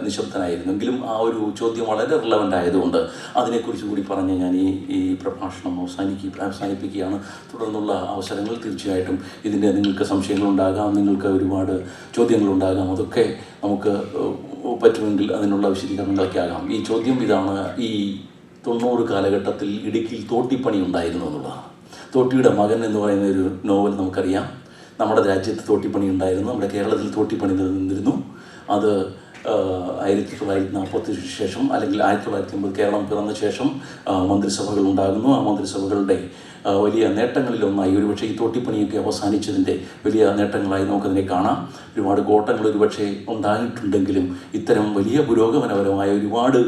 നിശബ്ദനായിരുന്നെങ്കിലും ആ ഒരു ചോദ്യം വളരെ റിലവൻ്റ് ആയതുകൊണ്ട് അതിനെക്കുറിച്ച് കൂടി പറഞ്ഞ് ഞാൻ ഈ പ്രഭാഷണം അവസാനിപ്പിക്കുകയാണ്. തുടർന്നുള്ള അവസരങ്ങൾ തീർച്ചയായിട്ടും ഇതിൻ്റെ നിങ്ങൾക്ക് സംശയങ്ങളുണ്ടാകാം, നിങ്ങൾക്ക് ഒരുപാട് ചോദ്യങ്ങളുണ്ടാകാം. അതൊക്കെ നമുക്ക് പറ്റുമെങ്കിൽ അതിനുള്ള വിശദീകരണങ്ങളൊക്കെ ആകാം. ഈ ചോദ്യം ഇതാണ്: ഈ 90 കാലഘട്ടത്തിൽ ഇടുക്കിയിൽ തോട്ടിപ്പണി ഉണ്ടായിരുന്നു എന്നുള്ളതാണ്. തോട്ടിയുടെ മകൻ എന്ന് പറയുന്ന ഒരു നോവൽ നമുക്കറിയാം. നമ്മുടെ രാജ്യത്ത് തോട്ടിപ്പണി ഉണ്ടായിരുന്നു, നമ്മുടെ കേരളത്തിൽ തോട്ടിപ്പണി നിന്നിരുന്നു. അത് 1940 ശേഷം, അല്ലെങ്കിൽ 1950 കേരളം പിറന്ന ശേഷം മന്ത്രിസഭകൾ ഉണ്ടാകുന്നു. ആ മന്ത്രിസഭകളുടെ വലിയ നേട്ടങ്ങളിലൊന്നായി ഒരുപക്ഷെ ഈ തോട്ടിപ്പണിയൊക്കെ അവസാനിച്ചതിൻ്റെ വലിയ നേട്ടങ്ങളായി നമുക്കതിനെ കാണാം. ഒരുപാട് കോട്ടങ്ങൾ ഒരുപക്ഷെ ഉണ്ടായിട്ടുണ്ടെങ്കിലും ഇത്തരം വലിയ പുരോഗമനപരമായ ഒരുപാട്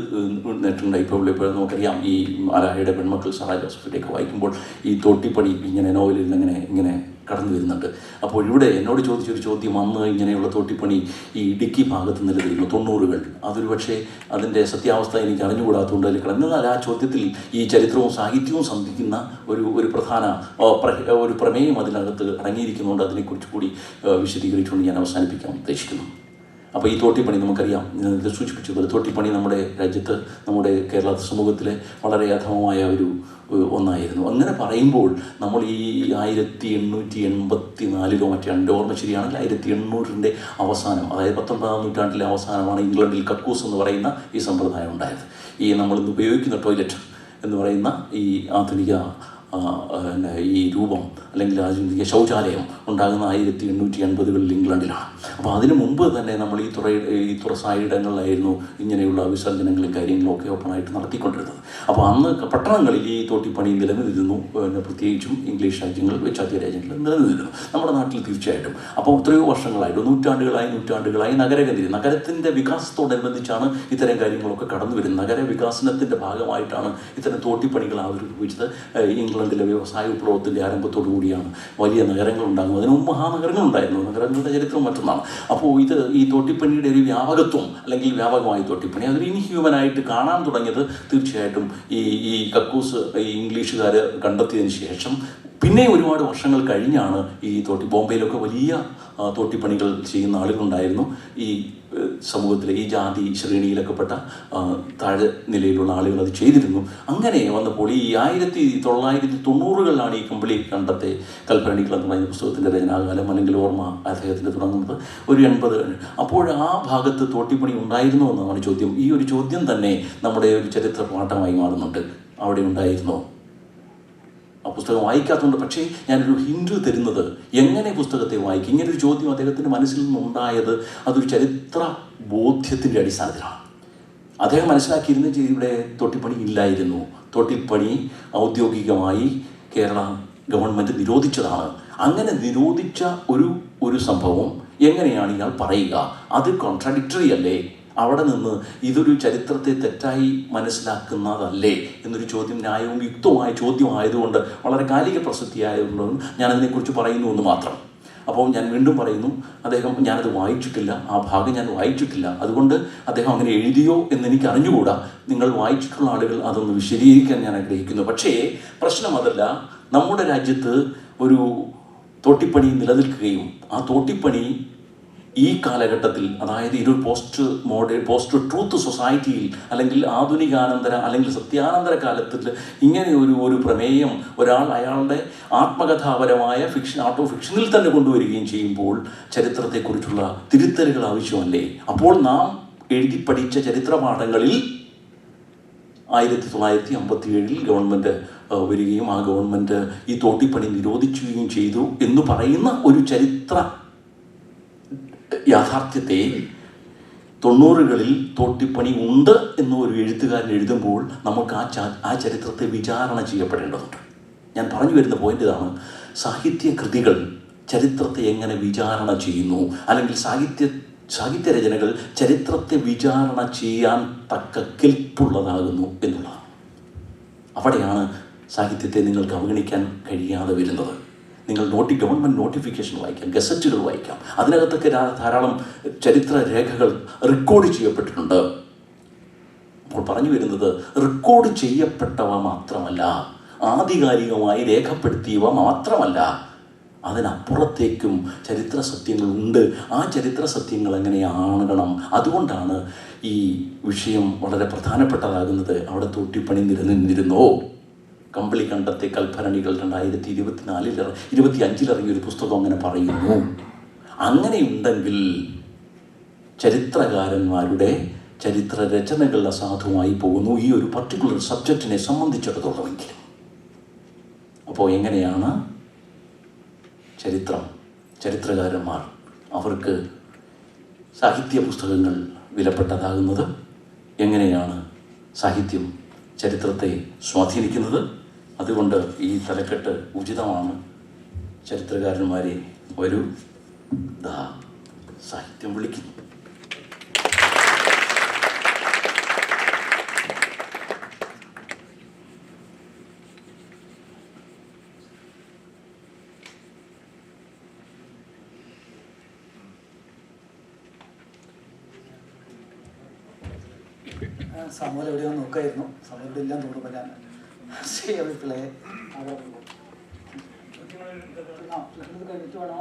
നേട്ടങ്ങളുണ്ടായി. ഇപ്പോൾ നമുക്കറിയാം, ഈ ആലാഹയുടെ പെൺമക്കൾ, സാറാ ജോസഫിൻ്റെയൊക്കെ വായിക്കുമ്പോൾ ഈ തോട്ടിപ്പണി ഇങ്ങനെ നോവലിൽ ഇങ്ങനെ കടന്നു വരുന്നുണ്ട്. അപ്പോൾ ഇവിടെ എന്നോട് ചോദിച്ചൊരു ചോദ്യം, അന്ന് ഇങ്ങനെയുള്ള തോട്ടിപ്പണി ഈ ഇടുക്കി ഭാഗത്ത് നിലനിന്നിരുന്നു 90-കൾ. അതൊരു പക്ഷേ അതിൻ്റെ സത്യാവസ്ഥ എനിക്ക് അറിഞ്ഞുകൂടാത്തതുകൊണ്ട് അതിൽ കിടന്നാൽ ആ ചോദ്യത്തിൽ ഈ ചരിത്രവും സാഹിത്യവും സംബന്ധിക്കുന്ന ഒരു പ്രധാന ഒരു പ്രമേയം അതിനകത്ത് അടങ്ങിയിരിക്കുന്നതുകൊണ്ട് അതിനെക്കുറിച്ച് കൂടി വിശദീകരിച്ചുകൊണ്ട് ഞാൻ അവസാനിപ്പിക്കാൻ ഉദ്ദേശിക്കുന്നു. അപ്പോൾ ഈ തോട്ടിപ്പണി നമുക്കറിയാം, ഇത് സൂചിപ്പിച്ചതുപോലെ തോട്ടിപ്പണി നമ്മുടെ രാജ്യത്ത്, നമ്മുടെ കേരള സമൂഹത്തിലെ വളരെ അധമമായ ഒന്നായിരുന്നു. അങ്ങനെ പറയുമ്പോൾ നമ്മൾ ഈ 1884 മറ്റേ എൻ്റെ ഓർമ്മ ശരിയാണെങ്കിൽ 1800 അവസാനം, അതായത് 19-ാം നൂറ്റാണ്ടിലെ അവസാനമാണ് ഇംഗ്ലണ്ടിൽ കക്കൂസ് എന്ന് പറയുന്ന ഈ സമ്പ്രദായം ഉണ്ടായത്. ഈ നമ്മളിന്ന് ഉപയോഗിക്കുന്ന ടോയ്ലറ്റ് എന്ന് പറയുന്ന ഈ ആധുനിക ഈ രൂപം അല്ലെങ്കിൽ ആധുനിക ശൗചാലയം ഉണ്ടാകുന്ന 1880-കളിൽ ഇംഗ്ലണ്ടിലാണ്. അപ്പോൾ അതിനു മുമ്പ് തന്നെ നമ്മൾ ഈ തുറസായിടങ്ങളിലായിരുന്നു ഇങ്ങനെയുള്ള വിസർജനങ്ങളും കാര്യങ്ങളും ഒക്കെ ഓപ്പണായിട്ട് നടത്തിക്കൊണ്ടിരുന്നത്. അപ്പോൾ അന്ന് പട്ടണങ്ങളിൽ ഈ തോട്ടിപ്പണി നിലനിന്നിരുന്നു, പ്രത്യേകിച്ചും ഇംഗ്ലീഷ് രാജ്യങ്ങൾ, പാശ്ചാത്യ രാജ്യങ്ങളിൽ നിലനിന്നിരുന്നു. നമ്മുടെ നാട്ടിൽ തീർച്ചയായിട്ടും. അപ്പോൾ എത്രയോ വർഷങ്ങളായിട്ട് നൂറ്റാണ്ടുകളായി നഗരത്തിൻ്റെ വികാസത്തോടനുബന്ധിച്ചാണ് ഇത്തരം കാര്യങ്ങളൊക്കെ കടന്നു വരുന്നത്. നഗര വികാസനത്തിൻ്റെ ഭാഗമായിട്ടാണ് ഇത്തരം തോട്ടിപ്പണികൾ ആവിർഭവിച്ചത്. ഇംഗ്ലണ്ടിലെ വ്യവസായ വിപ്ലവത്തിൻ്റെ ആരംഭത്തോടു കൂടിയാണ് വലിയ നഗരങ്ങൾ ഉണ്ടാകുന്നത്. അതിന് മുമ്പ് മഹാനഗരങ്ങളുണ്ടായിരുന്നു. നഗരങ്ങളുടെ ചരിത്രം മറ്റൊന്നാണ്. അപ്പോൾ ഈ തോട്ടിപ്പണിയുടെ ഒരു വ്യാപകത്വം അല്ലെങ്കിൽ വ്യാപകമായ തോട്ടിപ്പണി അതൊരു ഇൻഹ്യൂമനായിട്ട് കാണാൻ തുടങ്ങിയത് തീർച്ചയായിട്ടും ഈ കക്കൂസ് ഈ ഇംഗ്ലീഷുകാർ കണ്ടെത്തിയതിന് ശേഷം പിന്നെ ഒരുപാട് വർഷങ്ങൾ കഴിഞ്ഞാണ് ഈ ബോംബെയിലൊക്കെ വലിയ തോട്ടിപ്പണികൾ ചെയ്യുന്ന ആളുകളുണ്ടായിരുന്നു. ഈ സമൂഹത്തിലെ ഈ ജാതി ശ്രേണിയിലൊക്കെപ്പെട്ട താഴെ നിലയിലുള്ള ആളുകൾ അത് ചെയ്തിരുന്നു. അങ്ങനെ വന്നപ്പോൾ ഈ 1990-കളിലാണ് ഈ കമ്പിളി കണ്ടത്തെ കൽപ്പരണികൾ എന്ന് പറയുന്ന പുസ്തകത്തിൻ്റെ രചനാകാലം അല്ലെങ്കിൽ ഓർമ്മ അദ്ദേഹത്തിൻ്റെ തുടങ്ങുന്നത് ഒരു 80. അപ്പോൾ ആ ഭാഗത്ത് തോട്ടിപ്പണി ഉണ്ടായിരുന്നോ എന്നാണ് ചോദ്യം. ഈ ഒരു ചോദ്യം തന്നെ നമ്മുടെ ഒരു ചരിത്ര പാഠമായി മാറുന്നുണ്ട്. അവിടെ ഉണ്ടായിരുന്നോ? ആ പുസ്തകം വായിക്കാത്തതുകൊണ്ട്. പക്ഷേ ഞാനൊരു ഹിൻഡ് തരുന്നത് എങ്ങനെ പുസ്തകത്തെ വായിക്കും, ഇങ്ങനൊരു ചോദ്യം അദ്ദേഹത്തിൻ്റെ മനസ്സിൽ നിന്നുണ്ടായത് അതൊരു ചരിത്ര ബോധ്യത്തിൻ്റെ അടിസ്ഥാനത്തിലാണ്. അദ്ദേഹം മനസ്സിലാക്കിയിരുന്നത് ഇവിടെ തോട്ടിപ്പണി ഇല്ലായിരുന്നു. തോട്ടിപ്പണി ഔദ്യോഗികമായി കേരള ഗവൺമെൻറ് നിരോധിച്ചതാണ്. അങ്ങനെ നിരോധിച്ച ഒരു സംഭവം എങ്ങനെയാണ് ഇയാൾ പറയുക? അത് കോൺട്രാഡിക്ടറി അല്ലേ? അവിടെ നിന്ന് ഇതൊരു ചരിത്രത്തെ തെറ്റായി മനസ്സിലാക്കുന്നതല്ലേ എന്നൊരു ചോദ്യം ന്യായവും യുക്തമായ ചോദ്യമായതുകൊണ്ട് വളരെ കാലിക പ്രസക്തിയായതുകൊണ്ടും ഞാനതിനെക്കുറിച്ച് പറയുന്നു എന്ന് മാത്രം. അപ്പോൾ ഞാൻ വീണ്ടും പറയുന്നു, ഞാനത് വായിച്ചിട്ടില്ല, ആ ഭാഗം ഞാൻ വായിച്ചിട്ടില്ല. അതുകൊണ്ട് അദ്ദേഹം അങ്ങനെ എഴുതിയോ എന്നെനിക്ക് അറിഞ്ഞുകൂടാ. നിങ്ങൾ വായിച്ചിട്ടുള്ള ആളുകൾ അതൊന്ന് വിശദീകരിക്കാൻ ഞാൻ ആഗ്രഹിക്കുന്നു. പക്ഷേ പ്രശ്നം അതല്ല. നമ്മുടെ രാജ്യത്ത് ഒരു തോട്ടിപ്പണി നിലനിൽക്കുകയും ആ തോട്ടിപ്പണി ഈ കാലഘട്ടത്തിൽ, അതായത് ഒരു പോസ്റ്റ് ട്രൂത്ത് സൊസൈറ്റിയിൽ അല്ലെങ്കിൽ ആധുനികാനന്തര അല്ലെങ്കിൽ സത്യാനന്തര കാലത്തിൽ ഇങ്ങനെ ഒരു പ്രമേയം അയാളുടെ ആത്മകഥാപരമായ ആർട്ട് ഓഫ് ഫിക്ഷനിൽ തന്നെ കൊണ്ടുവരികയും ചെയ്യുമ്പോൾ ചരിത്രത്തെക്കുറിച്ചുള്ള തിരുത്തലുകൾ ആവശ്യമല്ലേ? അപ്പോൾ നാം എഴുതി പഠിച്ച ചരിത്ര പാഠങ്ങളിൽ 1957 ഗവൺമെൻറ് വരികയും ആ ഗവൺമെൻറ് ഈ തോട്ടിപ്പണി നിരോധിക്കുകയും ചെയ്തു എന്ന് പറയുന്ന ഒരു ചരിത്ര യാഥാർത്ഥ്യത്തെ 90-കളിൽ തോട്ടിപ്പണി ഉണ്ട് എന്ന് ഒരു എഴുത്തുകാരൻ എഴുതുമ്പോൾ നമുക്ക് ആ ചരിത്രത്തെ വിചാരണ ചെയ്യപ്പെടേണ്ടതുണ്ട്. ഞാൻ പറഞ്ഞു വരുന്ന പോയിന്റ് ഇതാണ്. സാഹിത്യ കൃതികൾ ചരിത്രത്തെ എങ്ങനെ വിചാരണ ചെയ്യുന്നു, അല്ലെങ്കിൽ സാഹിത്യരചനകൾ ചരിത്രത്തെ വിചാരണ ചെയ്യാൻ തക്ക കെൽപ്പുള്ളതാകുന്നു എന്നുള്ളതാണ്. അവിടെയാണ് സാഹിത്യത്തെ നിങ്ങൾക്ക് അവഗണിക്കാൻ കഴിയാതെ വരുന്നത്. നിങ്ങൾ ഗവൺമെൻറ് നോട്ടിഫിക്കേഷൻ വായിക്കാം, ഗസറ്റുകൾ വായിക്കാം. അതിനകത്തൊക്കെ ധാരാളം ചരിത്ര രേഖകൾ റെക്കോർഡ് ചെയ്യപ്പെട്ടിട്ടുണ്ട്. അപ്പോൾ പറഞ്ഞു വരുന്നത് റെക്കോർഡ് ചെയ്യപ്പെട്ടവ മാത്രമല്ല, ആധികാരികമായി രേഖപ്പെടുത്തിയവ മാത്രമല്ല, അതിനപ്പുറത്തേക്കും ചരിത്ര സത്യങ്ങളുണ്ട്. ആ ചരിത്ര സത്യങ്ങൾ എങ്ങനെയാണണം? അതുകൊണ്ടാണ് ഈ വിഷയം വളരെ പ്രധാനപ്പെട്ടതാകുന്നത്. അവിടെ തോട്ടിപ്പണി നിലനിന്നിരുന്നോ? കമ്പിളി കണ്ടത്തെ കൽഭരണികൾ 2025 ഇറങ്ങിയൊരു പുസ്തകം അങ്ങനെ പറയുന്നു. അങ്ങനെയുണ്ടെങ്കിൽ ചരിത്രകാരന്മാരുടെ ചരിത്ര രചനകൾ അസാധുവായി പോകുന്നു ഈ ഒരു പർട്ടിക്കുലർ സബ്ജക്റ്റിനെ സംബന്ധിച്ചിടത്തോളമെങ്കിലും. അപ്പോൾ എങ്ങനെയാണ് ചരിത്രകാരന്മാർ അവർക്ക് സാഹിത്യ പുസ്തകങ്ങൾ വിലപ്പെട്ടതാകുന്നത്? എങ്ങനെയാണ് സാഹിത്യം ചരിത്രത്തെ സ്വാധീനിക്കുന്നത്? അതുകൊണ്ട് ഈ തലക്കെട്ട് ഉചിതമാണ്. ചരിത്രകാരന്മാരെ ഒരു സാഹിത്യം വിളിക്കുന്നു. സമൂഹം എവിടെയോ നോക്കായിരുന്നു. സമൂഹം ഇവിടെ ഇല്ലാന്ന് തോന്നുമ്പോൾ ഞാൻ പിള്ളയെ കഴിഞ്ഞിട്ട് വേണോ